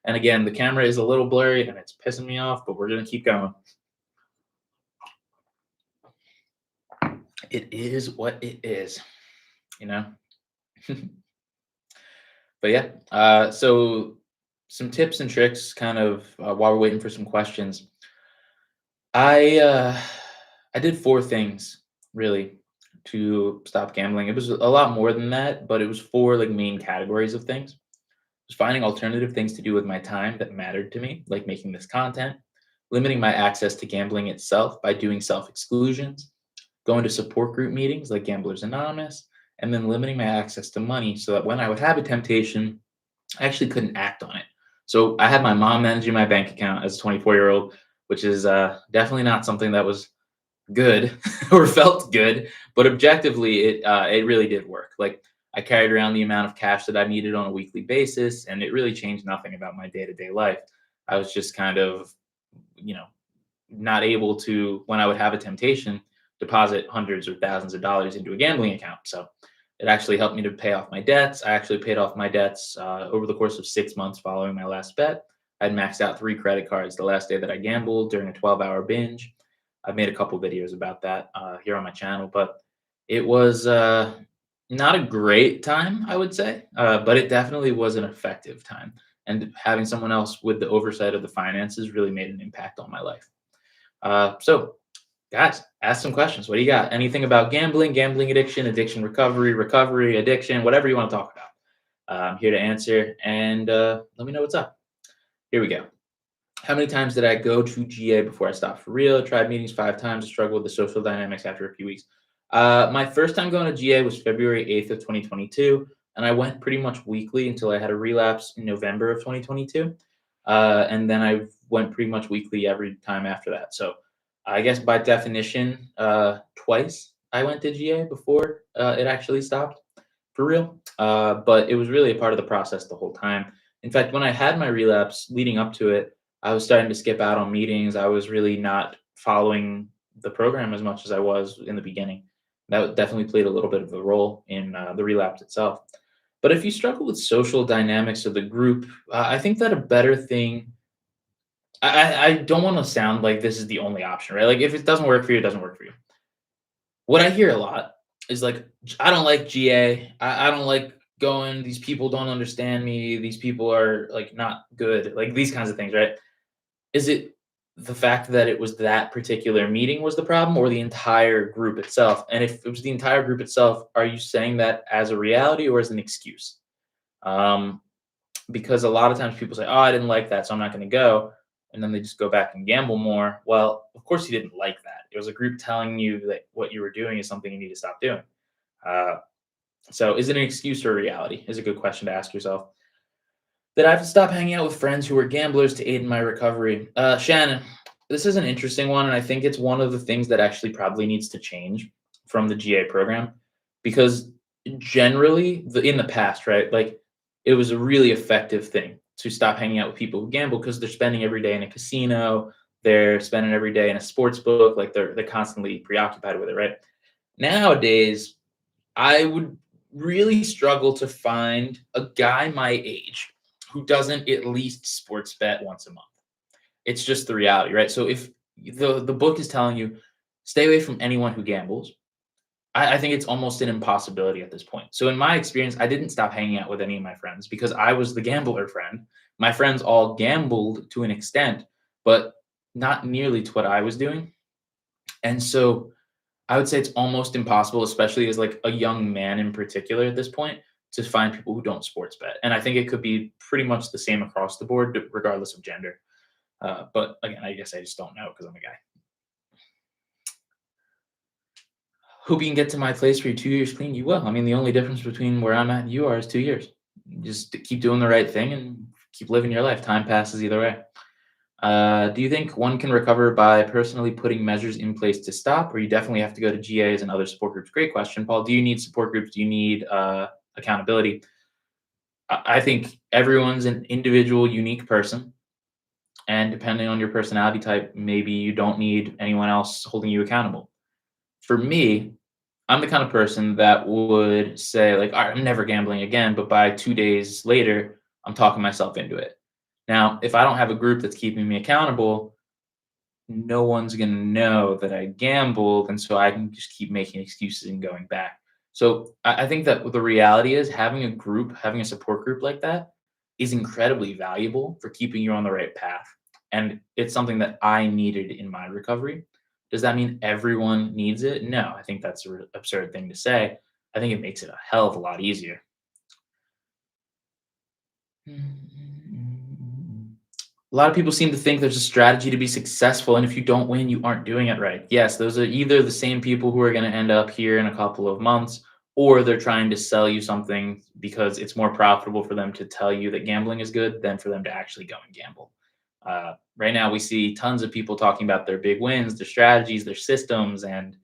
And again, the camera is a little blurry and it's pissing me off, but we're going to keep going. It is what it is, But yeah, so some tips and tricks kind of while we're waiting for some questions. I did 4 things really to stop gambling. It was a lot more than that, but it was 4 like main categories of things. It was finding alternative things to do with my time that mattered to me, like making this content, limiting my access to gambling itself by doing self-exclusions, going to support group meetings like Gamblers Anonymous, and then limiting my access to money so that when I would have a temptation, I actually couldn't act on it. So I had my mom managing my bank account as a 24-year-old, which is definitely not something that was good or felt good, but objectively, it really did work. Like I carried around the amount of cash that I needed on a weekly basis, and it really changed nothing about my day-to-day life. I was just kind of, not able to, when I would have a temptation, deposit hundreds or thousands of dollars into a gambling account. So it actually helped me to pay off my debts. I actually paid off my debts over the course of 6 months following my last bet. I'd maxed out 3 credit cards the last day that I gambled during a 12-hour binge. I've made a couple videos about that, here on my channel, but it was, not a great time, I would say, but it definitely was an effective time, and having someone else with the oversight of the finances really made an impact on my life. So guys, ask some questions. What do you got? Anything about gambling, gambling addiction, addiction recovery, recovery, addiction, whatever you want to talk about. I'm here to answer, and let me know what's up. Here we go. How many times did I go to GA before I stopped for real? Tried meetings 5 times, struggled with the social dynamics after a few weeks. My first time going to GA was February 8th of 2022, and I went pretty much weekly until I had a relapse in November of 2022. And then I went pretty much weekly every time after that. So I guess by definition, twice I went to GA before it actually stopped for real. But it was really a part of the process the whole time. In fact, when I had my relapse leading up to it, I was starting to skip out on meetings. I was really not following the program as much as I was in the beginning. That definitely played a little bit of a role in the relapse itself. But if you struggle with social dynamics of the group, I think that a better thing. I don't want to sound like this is the only option, right? Like if it doesn't work for you, it doesn't work for you. What I hear a lot is like, I don't like GA. I don't like going. These people don't understand me. These people are like not good. Like these kinds of things, right? Is it the fact that it was that particular meeting was the problem, or the entire group itself? And if it was the entire group itself, are you saying that as a reality or as an excuse? Um, because a lot of times people say, "Oh, I didn't like that, so I'm not going to go," and then they just go back and gamble more. Well, of course you didn't like that. It was a group telling you that what you were doing is something you need to stop doing. Uh, so, is it an excuse or a reality? Is a good question to ask yourself. Did I have to stop hanging out with friends who were gamblers to aid in my recovery? Shannon, this is an interesting one, and I think it's one of the things that actually probably needs to change from the GA program because generally, in the past, right, like it was a really effective thing to stop hanging out with people who gamble because they're spending every day in a casino, they're spending every day in a sports book, like they're constantly preoccupied with it, right? Nowadays, I would really struggle to find a guy my age who doesn't at least sports bet once a month. It's just the reality, right? So if the book is telling you stay away from anyone who gambles, I think it's almost an impossibility at this point. So in my experience, I didn't stop hanging out with any of my friends because I was the gambler friend. My friends all gambled to an extent, but not nearly to what I was doing. And so I would say it's almost impossible, especially as like a young man in particular at this point, to find people who don't sports bet. And I think it could be pretty much the same across the board, regardless of gender. But again, I guess I just don't know because I'm a guy. Hope you can get to my place for your 2 years clean. You will. I mean, the only difference between where I'm at and you are is 2 years. Just keep doing the right thing and keep living your life. Time passes either way. Do you think one can recover by personally putting measures in place to stop, or you definitely have to go to GAs and other support groups? Great question, Paul. Do you need support groups? Do you need accountability? I think everyone's an individual, unique person. And depending on your personality type, maybe you don't need anyone else holding you accountable. For me, I'm the kind of person that would say, like, all right, I'm never gambling again. But by 2 days later, I'm talking myself into it. Now, if I don't have a group that's keeping me accountable, no one's going to know that I gambled. And so I can just keep making excuses and going back. So I think that the reality is having a group, having a support group like that is incredibly valuable for keeping you on the right path. And it's something that I needed in my recovery. Does that mean everyone needs it? No, I think that's an absurd thing to say. I think it makes it a hell of a lot easier. A lot of people seem to think there's a strategy to be successful, and if you don't win, you aren't doing it right. Yes, those are either the same people who are going to end up here in a couple of months, or they're trying to sell you something because it's more profitable for them to tell you that gambling is good than for them to actually go and gamble. Right now, we see tons of people talking about their big wins, their strategies, their systems, and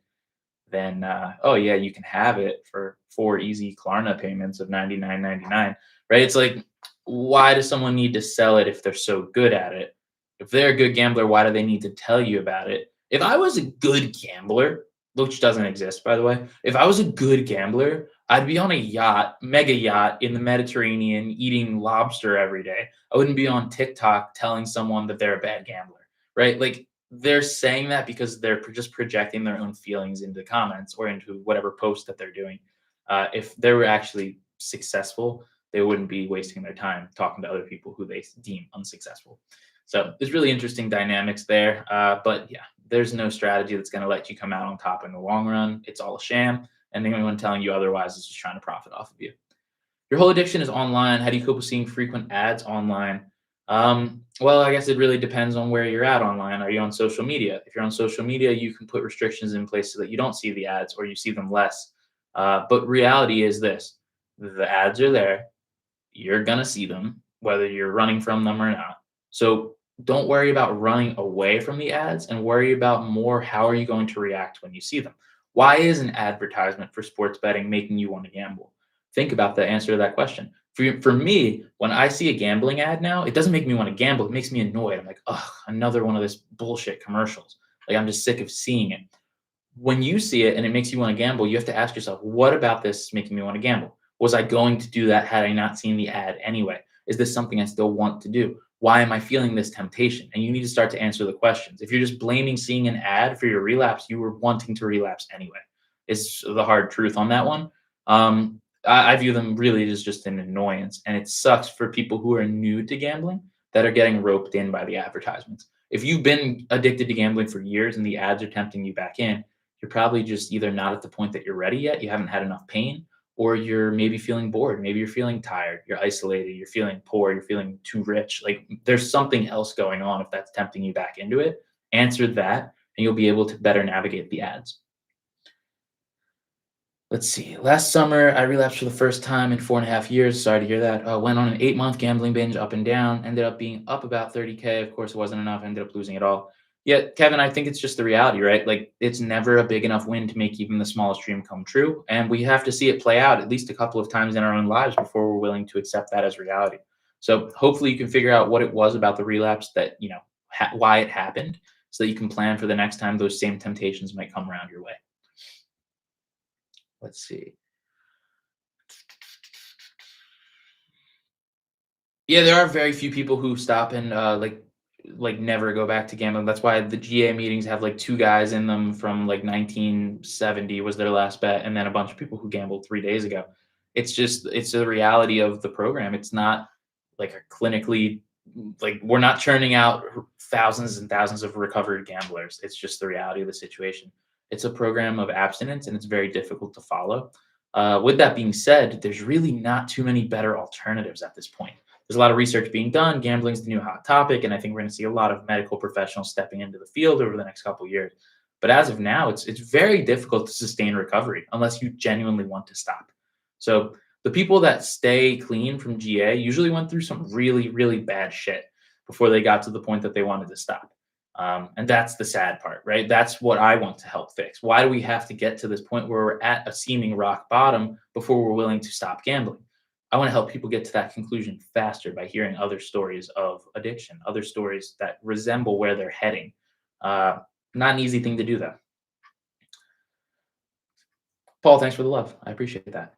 then oh yeah, you can have it for 4 easy Klarna payments of 99.99. Right? It's like, why does someone need to sell it if they're so good at it? If they're a good gambler, why do they need to tell you about it? If I was a good gambler, which doesn't exist by the way, if I was a good gambler, I'd be on a yacht, mega yacht in the Mediterranean eating lobster every day. I wouldn't be on TikTok telling someone that they're a bad gambler, right? Like they're saying that because they're just projecting their own feelings into comments or into whatever post that they're doing. If they were actually successful, they wouldn't be wasting their time talking to other people who they deem unsuccessful. So there's really interesting dynamics there. But yeah, there's no strategy that's going to let you come out on top in the long run. It's all a sham, and anyone telling you otherwise is just trying to profit off of you. Your whole addiction is online. How do you cope with seeing frequent ads online? Well, I guess it really depends on where you're at online. Are you on social media? If you're on social media, you can put restrictions in place so that you don't see the ads or you see them less. But reality is this: the ads are there, you're going to see them, whether you're running from them or not. So don't worry about running away from the ads and worry about more how are you going to react when you see them. Why is an advertisement for sports betting making you want to gamble? Think about the answer to that question. For me, when I see a gambling ad now, it doesn't make me want to gamble. It makes me annoyed. I'm like, oh, another one of this bullshit commercials. Like I'm just sick of seeing it. When you see it and it makes you want to gamble, you have to ask yourself, what about this is making me want to gamble? Was I going to do that had I not seen the ad anyway? Is this something I still want to do? Why am I feeling this temptation? And you need to start to answer the questions. If you're just blaming seeing an ad for your relapse, you were wanting to relapse anyway. It's the hard truth on that one. I view them really as just an annoyance. And it sucks for people who are new to gambling that are getting roped in by the advertisements. If you've been addicted to gambling for years and the ads are tempting you back in, you're probably just either not at the point that you're ready yet, you haven't had enough pain, or you're maybe feeling bored, maybe you're feeling tired, you're isolated, you're feeling poor, you're feeling too rich. Like there's something else going on if that's tempting you back into it. Answer that, and you'll be able to better navigate the ads. Let's see. Last summer, I relapsed for the first time in 4.5 years. Sorry to hear that. Went on an 8-month gambling binge up and down. Ended up being up about 30K. Of course, it wasn't enough. Ended up losing it all. Yeah, Kevin, I think it's just the reality, right? Like, it's never a big enough win to make even the smallest dream come true. And we have to see it play out at least a couple of times in our own lives before we're willing to accept that as reality. So hopefully you can figure out what it was about the relapse that, why it happened so that you can plan for the next time those same temptations might come around your way. Let's see. Yeah, there are very few people who stop and, like, never go back to gambling. That's why the GA meetings have, like, 2 guys in them from, like, 1970 was their last bet, and then a bunch of people who gambled 3 days ago. It's a reality of the program. It's not like a clinically like, we're not churning out thousands and thousands of recovered gamblers. It's just the reality of the situation. It's a program of abstinence, and it's very difficult to follow. With that being said, there's really not too many better alternatives at this point. There's a lot of research being done. Gambling's the new hot topic, and I think we're going to see a lot of medical professionals stepping into the field over the next couple of years. But as of now, it's very difficult to sustain recovery unless you genuinely want to stop. So the people that stay clean from GA usually went through some really, really bad shit before they got to the point that they wanted to stop. And that's the sad part, right? That's what I want to help fix. Why do we have to get to this point where we're at a seeming rock bottom before we're willing to stop gambling? I want to help people get to that conclusion faster by hearing other stories of addiction, other stories that resemble where they're heading. Uh, Not an easy thing to do, though. Paul, thanks for the love. I appreciate that.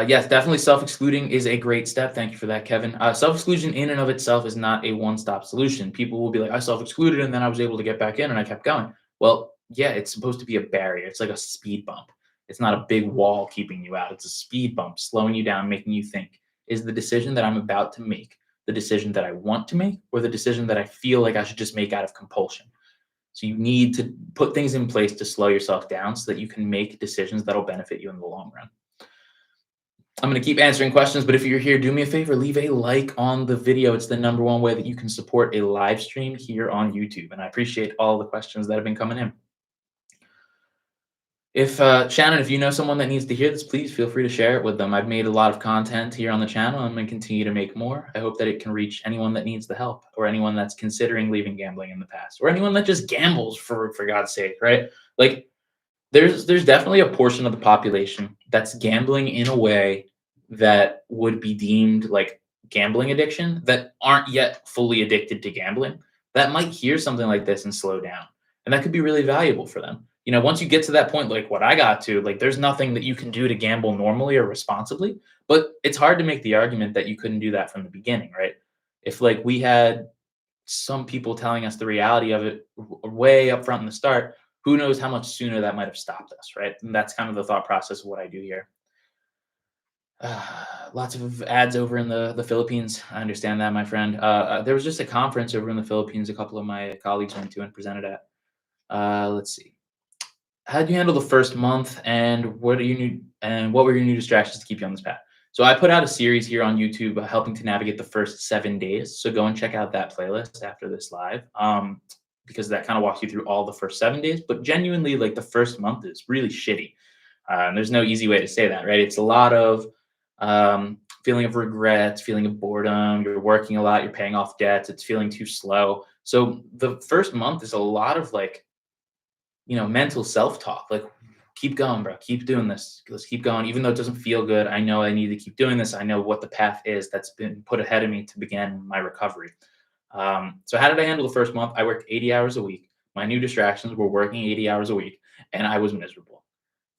Yes, definitely self-excluding is a great step. Thank you for that, Kevin. Self-exclusion in and of itself is not a one-stop solution. People will be like, I self-excluded and then I was able to get back in and I kept going. Well, yeah, it's supposed to be a barrier. It's like a speed bump. It's not a big wall keeping you out. It's a speed bump, slowing you down, making you think, is the decision that I'm about to make the decision that I want to make or the decision that I feel like I should just make out of compulsion? So you need to put things in place to slow yourself down so that you can make decisions that'll benefit you in the long run. I'm going to keep answering questions, but if you're here, do me a favor, leave a like on the video. It's the number one way that you can support a live stream here on YouTube. And I appreciate all the questions that have been coming in. If Shannon, if you know someone that needs to hear this, please feel free to share it with them. I've made a lot of content here on the channel. I'm going to continue to make more. I hope that it can reach anyone that needs the help or anyone that's considering leaving gambling in the past or anyone that just gambles for God's sake, right? Like there's definitely a portion of the population that's gambling in a way that would be deemed like gambling addiction that aren't yet fully addicted to gambling that might hear something like this and slow down. And that could be really valuable for them. once you get to that point, like what I got to, like there's nothing that you can do to gamble normally or responsibly. But it's hard to make the argument that you couldn't do that from the beginning, right? If like we had some people telling us the reality of it way up front in the start, who knows how much sooner that might have stopped us, right? And that's kind of the thought process of what I do here. Lots of ads over in the Philippines. I understand that, my friend. There was just a conference over in the Philippines a couple of my colleagues went to and presented at. Let's see. How did you handle the first month, and what were your new distractions to keep you on this path? So I put out a series here on YouTube helping to navigate the first 7 days. So go and check out that playlist after this live, because that kind of walks you through all the first 7 days. But genuinely, like the first month is really shitty. And there's no easy way to say that, right? It's a lot of feeling of regret, feeling of boredom. You're working a lot. You're paying off debts. It's feeling too slow. So the first month is a lot of like mental self-talk, like, keep going, bro. Keep doing this. Let's keep going. Even though it doesn't feel good, I know I need to keep doing this. I know what the path is that's been put ahead of me to begin my recovery. So how did I handle the first month? I worked 80 hours a week. My new distractions were working 80 hours a week, and I was miserable.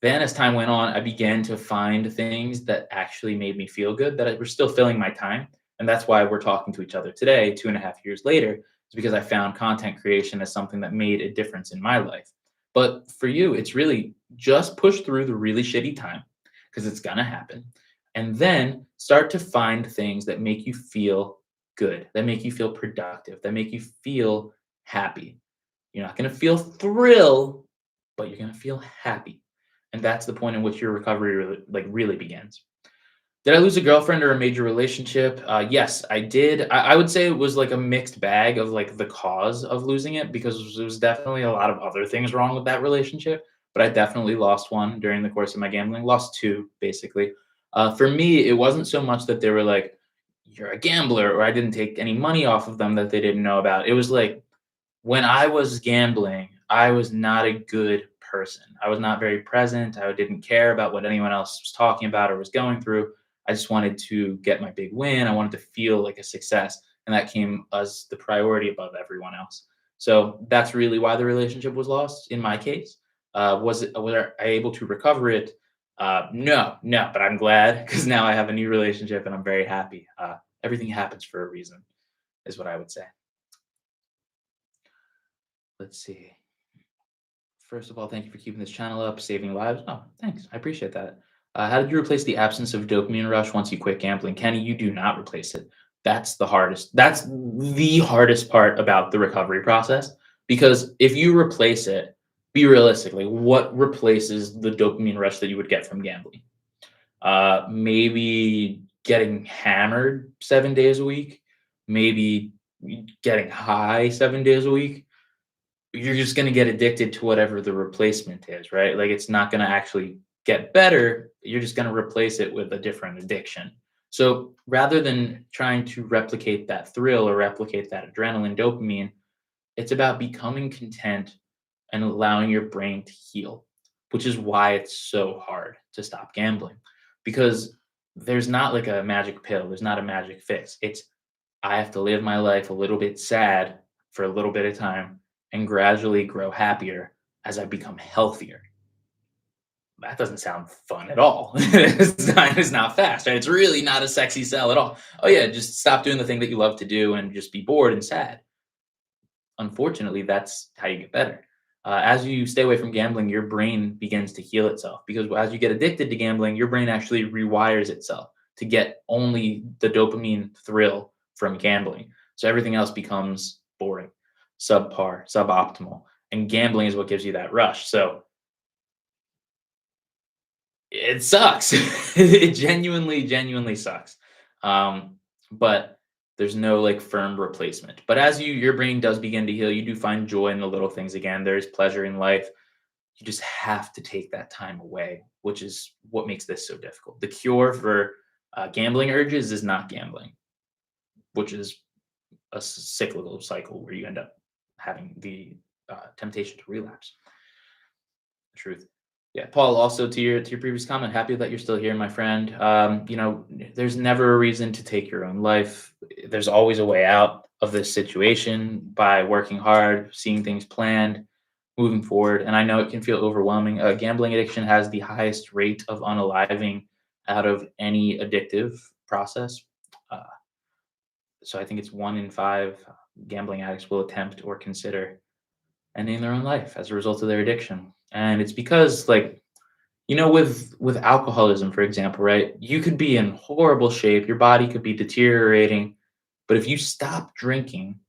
Then as time went on, I began to find things that actually made me feel good, that were still filling my time. And that's why we're talking to each other today, 2.5 years later, is because I found content creation as something that made a difference in my life. But for you, it's really just push through the really shitty time, because it's going to happen. And then start to find things that make you feel good, that make you feel productive, that make you feel happy. You're not going to feel thrill, but you're going to feel happy. And that's the point in which your recovery really begins. Did I lose a girlfriend or a major relationship? Yes, I did. I would say it was like a mixed bag of like the cause of losing it, because there was definitely a lot of other things wrong with that relationship. But I definitely lost one during the course of my gambling. Lost two, basically. For me, it wasn't so much that they were like, "You're a gambler," or I didn't take any money off of them that they didn't know about. It was like, when I was gambling, I was not a good person. I was not very present. I didn't care about what anyone else was talking about or was going through. I just wanted to get my big win. I wanted to feel like a success. And that came as the priority above everyone else. So that's really why the relationship was lost in my case. Was I able to recover it? No, no, but I'm glad, because now I have a new relationship and I'm very happy. Everything happens for a reason, is what I would say. Let's see. First of all, thank you for keeping this channel up, saving lives. Oh, thanks. I appreciate that. How did you replace the absence of dopamine rush once you quit gambling? Kenny, you do not replace it. That's the hardest. That's the hardest part about the recovery process. Because if you replace it, be realistic. Like, what replaces the dopamine rush that you would get from gambling? Maybe getting hammered 7 days a week, maybe getting high 7 days a week. You're just going to get addicted to whatever the replacement is, right? Like, it's not going to actually get better. You're just going to replace it with a different addiction. So rather than trying to replicate that thrill or replicate that adrenaline, dopamine, it's about becoming content and allowing your brain to heal, which is why it's so hard to stop gambling, because there's not like a magic pill. There's not a magic fix. It's, I have to live my life a little bit sad for a little bit of time and gradually grow happier as I become healthier. That doesn't sound fun at all. It's not fast, right? It's really not a sexy sell at all. Oh yeah, just stop doing the thing that you love to do and just be bored and sad. Unfortunately, that's how you get better. As you stay away from gambling, your brain begins to heal itself, because as you get addicted to gambling, your brain actually rewires itself to get only the dopamine thrill from gambling. So everything else becomes boring, subpar, suboptimal. And gambling is what gives you that rush. So it sucks. It genuinely sucks. But there's no like firm replacement. But as your brain does begin to heal, you do find joy in the little things again. There's pleasure in life. You just have to take that time away, which is what makes this so difficult. The cure for gambling urges is not gambling, which is a cyclical cycle where you end up having the temptation to relapse. Truth. Yeah, Paul, also to your previous comment, happy that you're still here, my friend. There's never a reason to take your own life. There's always a way out of this situation by working hard, seeing things planned. moving forward. And I know it can feel overwhelming. Gambling addiction has the highest rate of unaliving out of any addictive process. Uh, so I think it's 1 in 5 gambling addicts will attempt or consider ending their own life as a result of their addiction. And it's because, like, with alcoholism, for example, right? You could be in horrible shape, your body could be deteriorating, but if you stop drinking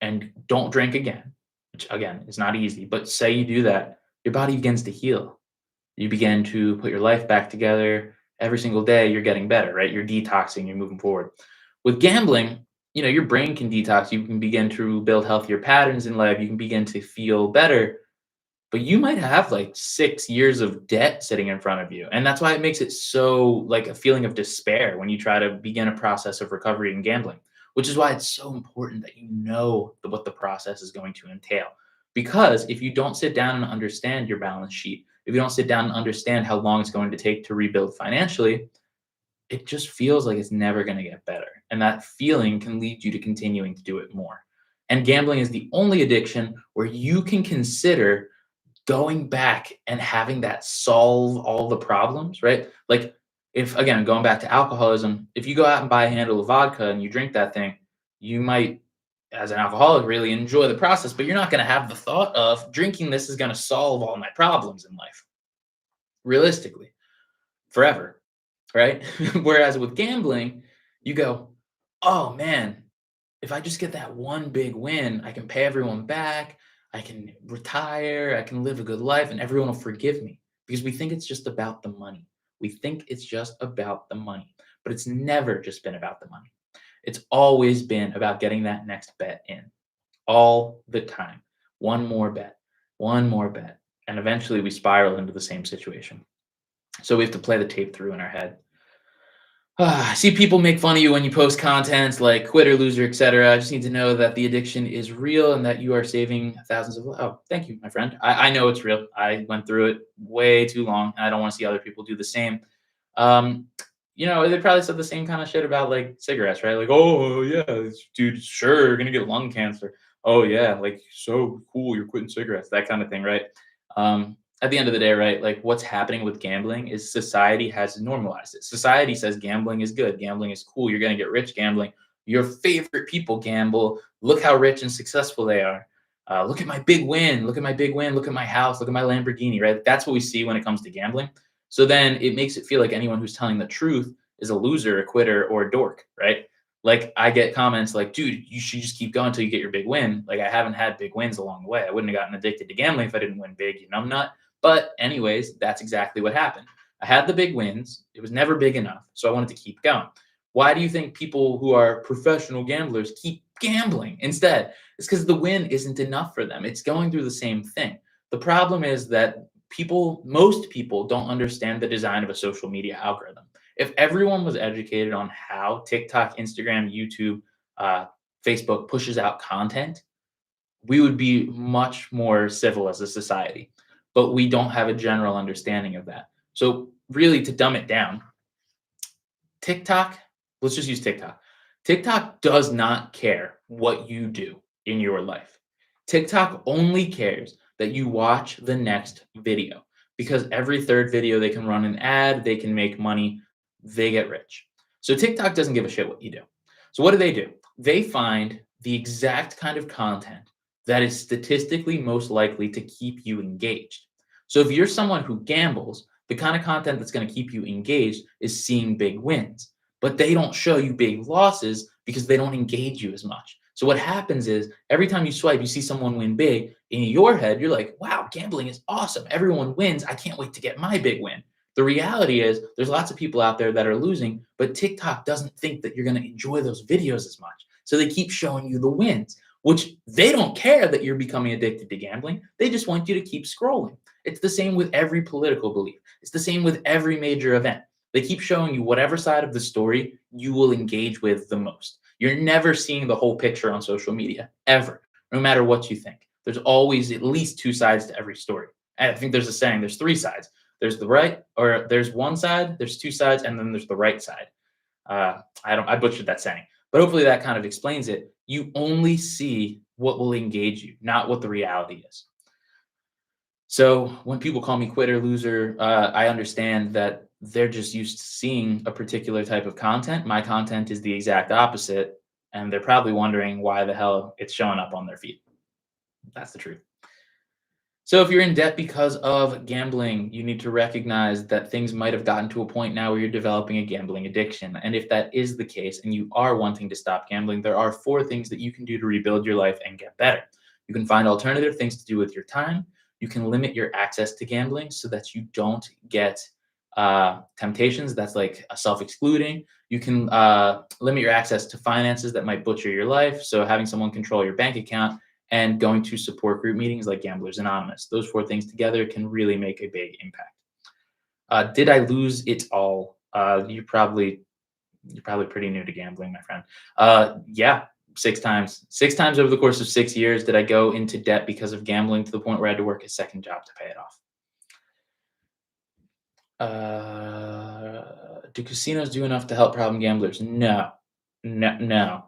and don't drink again, which again is not easy, but say you do that, your body begins to heal. You begin to put your life back together. Every single day, you're getting better, right? You're detoxing, you're moving forward. With gambling, your brain can detox. You can begin to build healthier patterns in life. You can begin to feel better, but you might have like 6 years of debt sitting in front of you. And that's why it makes it so like a feeling of despair when you try to begin a process of recovery in gambling, which is why it's so important that you know what the process is going to entail. Because if you don't sit down and understand your balance sheet, if you don't sit down and understand how long it's going to take to rebuild financially, it just feels like it's never going to get better. And that feeling can lead you to continuing to do it more. And gambling is the only addiction where you can consider going back and having that solve all the problems, right? Like, if again, going back to alcoholism, if you go out and buy a handle of vodka and you drink that thing, you might, as an alcoholic, really enjoy the process, but you're not going to have the thought of drinking this is going to solve all my problems in life, realistically, forever, right? Whereas with gambling, you go, oh man, if I just get that one big win, I can pay everyone back, I can retire, I can live a good life, and everyone will forgive me because we think it's just about the money. We think it's just about the money, but it's never just been about the money. It's always been about getting that next bet in all the time. One more bet, one more bet. And eventually we spiral into the same situation. So we have to play the tape through in our head. I see people make fun of you when you post content like quitter, loser, etc. I just need to know that the addiction is real and that you are saving thousands of lives. Oh, thank you, my friend. I know it's real. I went through it way too long, and I don't want to see other people do the same. Um, they probably said the same kind of shit about like cigarettes, right? Like, oh yeah, dude, sure, you're gonna get lung cancer. Oh yeah, like so cool, you're quitting cigarettes, that kind of thing, right? At the end of the day, right, like what's happening with gambling is society has normalized it. Society says gambling is good, gambling is cool, you're going to get rich gambling. Your favorite people gamble. Look how rich and successful they are. Look at my big win. Look at my big win. Look at my house. Look at my Lamborghini, right? That's what we see when it comes to gambling. So then it makes it feel like anyone who's telling the truth is a loser, a quitter, or a dork, right? Like I get comments like, dude, you should just keep going until you get your big win. Like I haven't had big wins along the way. I wouldn't have gotten addicted to gambling if I didn't win big, you numbnut. But anyways, that's exactly what happened. I had the big wins. It was never big enough, so I wanted to keep going. Why do you think people who are professional gamblers keep gambling instead? It's because the win isn't enough for them. It's going through the same thing. The problem is that most people don't understand the design of a social media algorithm. If everyone was educated on how TikTok, Instagram, YouTube, uh, Facebook pushes out content, we would be much more civil as a society. But we don't have a general understanding of that. So, really, to dumb it down, TikTok, let's just use TikTok. TikTok does not care what you do in your life. TikTok only cares that you watch the next video because every third video they can run an ad, they can make money, they get rich. So TikTok doesn't give a shit what you do. So what do? They find the exact kind of content that is statistically most likely to keep you engaged. So if you're someone who gambles, the kind of content that's going to keep you engaged is seeing big wins, but they don't show you big losses because they don't engage you as much. So what happens is every time you swipe, you see someone win big. In your head, you're like, wow, gambling is awesome. Everyone wins. I can't wait to get my big win. The reality is there's lots of people out there that are losing, but TikTok doesn't think that you're going to enjoy those videos as much. So they keep showing you the wins, which they don't care that you're becoming addicted to gambling. They just want you to keep scrolling. It's the same with every political belief. It's the same with every major event. They keep showing you whatever side of the story you will engage with the most. You're never seeing the whole picture on social media, ever, no matter what you think. There's always at least two sides to every story. And I think there's a saying, there's three sides. There's the right, or there's one side, there's two sides, and then there's the right side. I butchered that saying, but hopefully that kind of explains it. You only see what will engage you, not what the reality is. So when people call me quitter, loser, I understand that they're just used to seeing a particular type of content. My content is the exact opposite, and they're probably wondering why the hell it's showing up on their feed. That's the truth. So if you're in debt because of gambling, you need to recognize that things might have gotten to a point now where you're developing a gambling addiction. And if that is the case and you are wanting to stop gambling, there are four things that you can do to rebuild your life and get better. You can find alternative things to do with your time. You can limit your access to gambling so that you don't get temptations. That's like a self-excluding. You can limit your access to finances that might butcher your life. So having someone control your bank account and going to support group meetings like Gamblers Anonymous. Those four things together can really make a big impact. Did I lose it all? You're probably pretty new to gambling, my friend. Yeah, six times. Six times over the course of 6 years did I go into debt because of gambling to the point where I had to work a second job to pay it off. Do casinos do enough to help problem gamblers? No, no.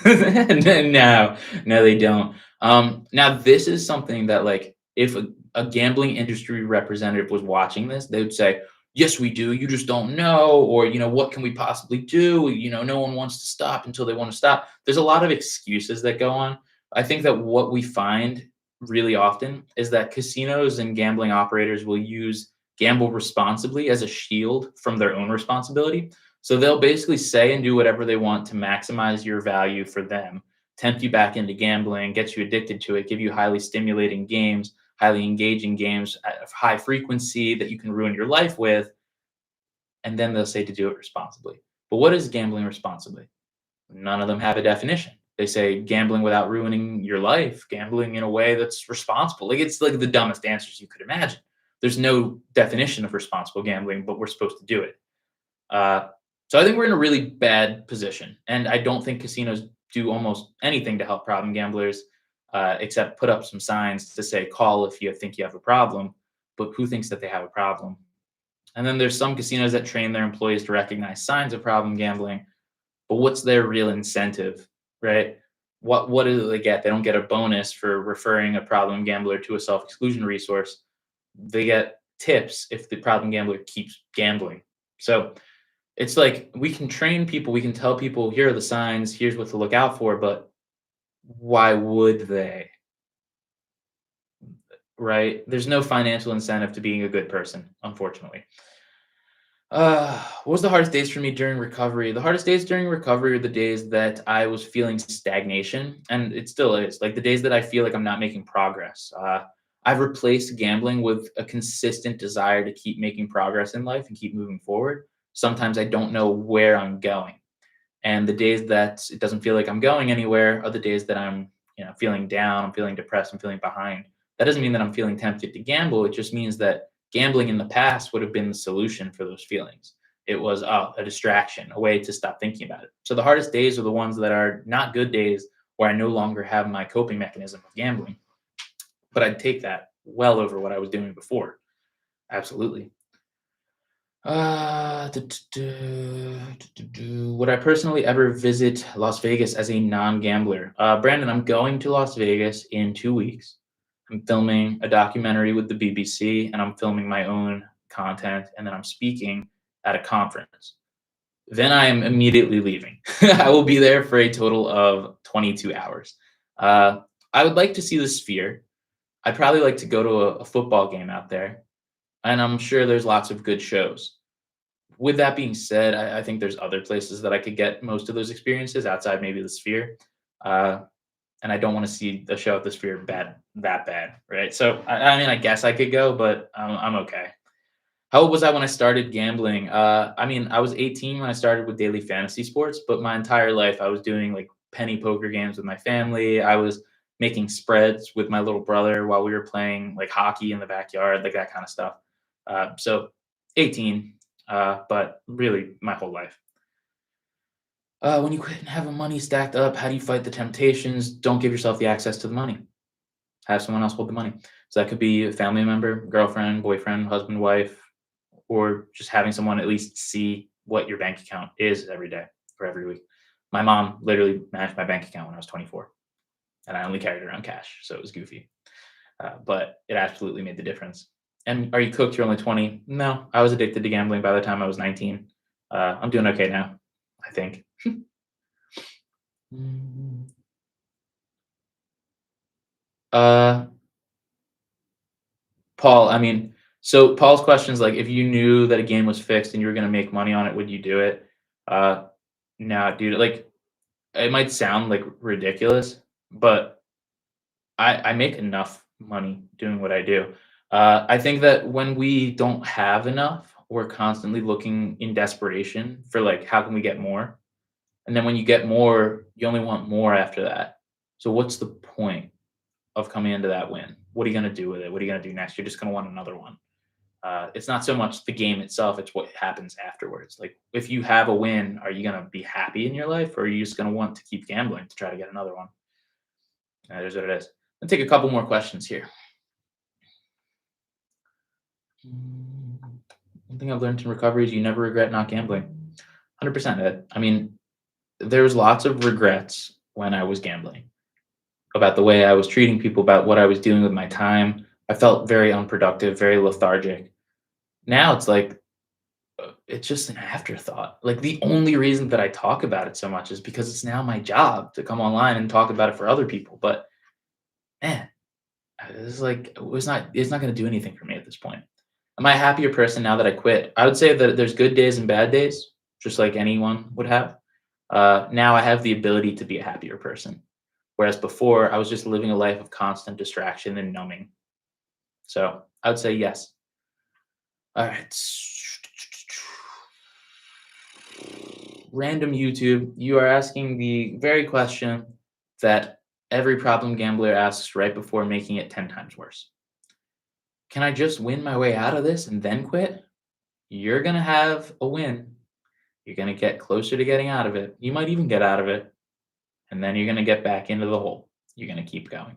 No, no, they don't. Now this is something that like if a gambling industry representative was watching this, they would say, "Yes, we do. You just don't know," or what can we possibly do? No one wants to stop until they want to stop. There's a lot of excuses that go on. I think that what we find really often is that casinos and gambling operators will use gamble responsibly as a shield from their own responsibility. So they'll basically say and do whatever they want to maximize your value for them, tempt you back into gambling, get you addicted to it, give you highly stimulating games, highly engaging games at a high frequency that you can ruin your life with. And then they'll say to do it responsibly. But what is gambling responsibly? None of them have a definition. They say gambling without ruining your life, gambling in a way that's responsible. Like it's like the dumbest answers you could imagine. There's no definition of responsible gambling, but we're supposed to do it. Uh, so I think we're in a really bad position, and I don't think casinos do almost anything to help problem gamblers, except put up some signs to say call if you think you have a problem. But who thinks that they have a problem? And then there's some casinos that train their employees to recognize signs of problem gambling, but what's their real incentive, right? What do they get? They don't get a bonus for referring a problem gambler to a self-exclusion resource. They get tips if the problem gambler keeps gambling. So it's like we can train people, we can tell people here are the signs, here's what to look out for, but why would they? Right? There's no financial incentive to being a good person, unfortunately. What was the hardest days for me during recovery? The hardest days during recovery are the days that I was feeling stagnation, and it still is. Like the days that I feel like I'm not making progress. I've replaced gambling with a consistent desire to keep making progress in life and keep moving forward. Sometimes I don't know where I'm going. And the days that it doesn't feel like I'm going anywhere are the days that I'm, feeling down, I'm feeling depressed, I'm feeling behind. That doesn't mean that I'm feeling tempted to gamble. It just means that gambling in the past would have been the solution for those feelings. It was a distraction, a way to stop thinking about it. So the hardest days are the ones that are not good days where I no longer have my coping mechanism of gambling. But I'd take that well over what I was doing before. Absolutely. Would I personally ever visit Las Vegas as a non-gambler? Brandon, I'm going to Las Vegas in 2 weeks. I'm filming a documentary with the BBC, and I'm filming my own content, and then I'm speaking at a conference. Then I am immediately leaving. I will be there for a total of 22 hours. Uh, I would like to see the Sphere. I'd probably like to go to a football game out there, and I'm sure there's lots of good shows. With that being said, I think there's other places that I could get most of those experiences outside maybe the Sphere. Uh, and I don't want to see the show at the Sphere that bad, right? So I mean, I guess I could go, but I'm okay. How old was I when I started gambling? I mean, I was 18 when I started with daily fantasy sports, but my entire life I was doing like penny poker games with my family. I was making spreads with my little brother while we were playing like hockey in the backyard, like that kind of stuff. So 18, but really my whole life. When you quit and have money stacked up, how do you fight the temptations? Don't give yourself the access to the money. Have someone else hold the money. So that could be a family member, girlfriend, boyfriend, husband, wife, or just having someone at least see what your bank account is every day or every week. My mom literally managed my bank account when I was 24, and I only carried around cash, so it was goofy. but it absolutely made the difference. And are you cooked? You're only 20? No, I was addicted to gambling by the time I was 19. I'm doing okay now, I think. Mm. Uh, Paul, I mean, so Paul's question is like, if you knew that a game was fixed and you were going to make money on it, would you do it? Uh, no, dude. Like, it might sound like ridiculous, but I make enough money doing what I do. I think that when we don't have enough, we're constantly looking in desperation for like, how can we get more? And then when you get more, you only want more after that. So what's the point of coming into that win? What are you going to do with it? What are you going to do next? You're just going to want another one. It's not so much the game itself; it's what happens afterwards. Like if you have a win, are you going to be happy in your life, or are you just going to want to keep gambling to try to get another one? There's what it is. Let's take a couple more questions here. One thing I've learned in recovery is you never regret not gambling. 100%, Ed. I mean, there's lots of regrets when I was gambling about the way I was treating people, about what I was doing with my time. I felt very unproductive, very lethargic. Now it's like, it's just an afterthought. Like the only reason that I talk about it so much is because it's now my job to come online and talk about it for other people. But man, it's like it's not going to do anything for me at this point. Am I a happier person now that I quit? I would say that there's good days and bad days, just like anyone would have. Now I have the ability to be a happier person, whereas before I was just living a life of constant distraction and numbing. So I would say yes. All right. Random YouTube, you are asking the very question that every problem gambler asks right before making it 10 times worse. Can I just win my way out of this and then quit? You're going to have a win. You're going to get closer to getting out of it. You might even get out of it, and then you're going to get back into the hole. You're going to keep going.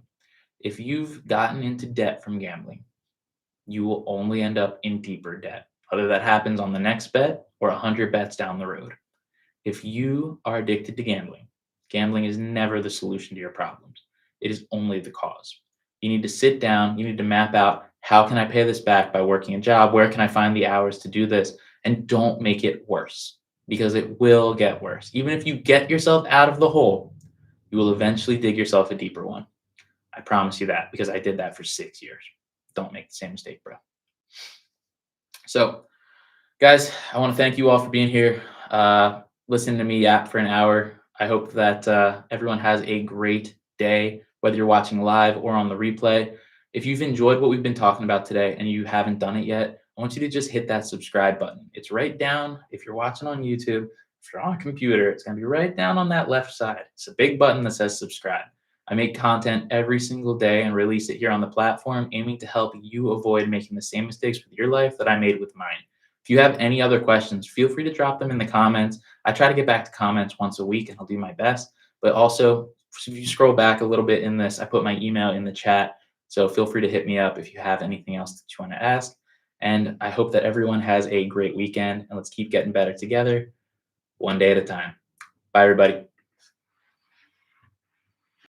If you've gotten into debt from gambling, you will only end up in deeper debt, whether that happens on the next bet or 100 bets down the road. If you are addicted to gambling, gambling is never the solution to your problems. It is only the cause. You need to sit down, you need to map out how can I pay this back by working a job? Where can I find the hours to do this? And don't make it worse because it will get worse. Even if you get yourself out of the hole, you will eventually dig yourself a deeper one. I promise you that because I did that for 6 years. Don't make the same mistake, bro. So, guys, I want to thank you all for being here. Listening to me yap for an hour. I hope that everyone has a great day, whether you're watching live or on the replay. If you've enjoyed what we've been talking about today and you haven't done it yet, I want you to just hit that subscribe button. It's right down. If you're watching on YouTube, if you're on a computer, it's going to be right down on that left side. It's a big button that says subscribe. I make content every single day and release it here on the platform, aiming to help you avoid making the same mistakes with your life that I made with mine. If you have any other questions, feel free to drop them in the comments. I try to get back to comments once a week and I'll do my best. But also, if you scroll back a little bit in this, I put my email in the chat. So feel free to hit me up if you have anything else that you want to ask. And I hope that everyone has a great weekend and let's keep getting better together one day at a time. Bye, everybody.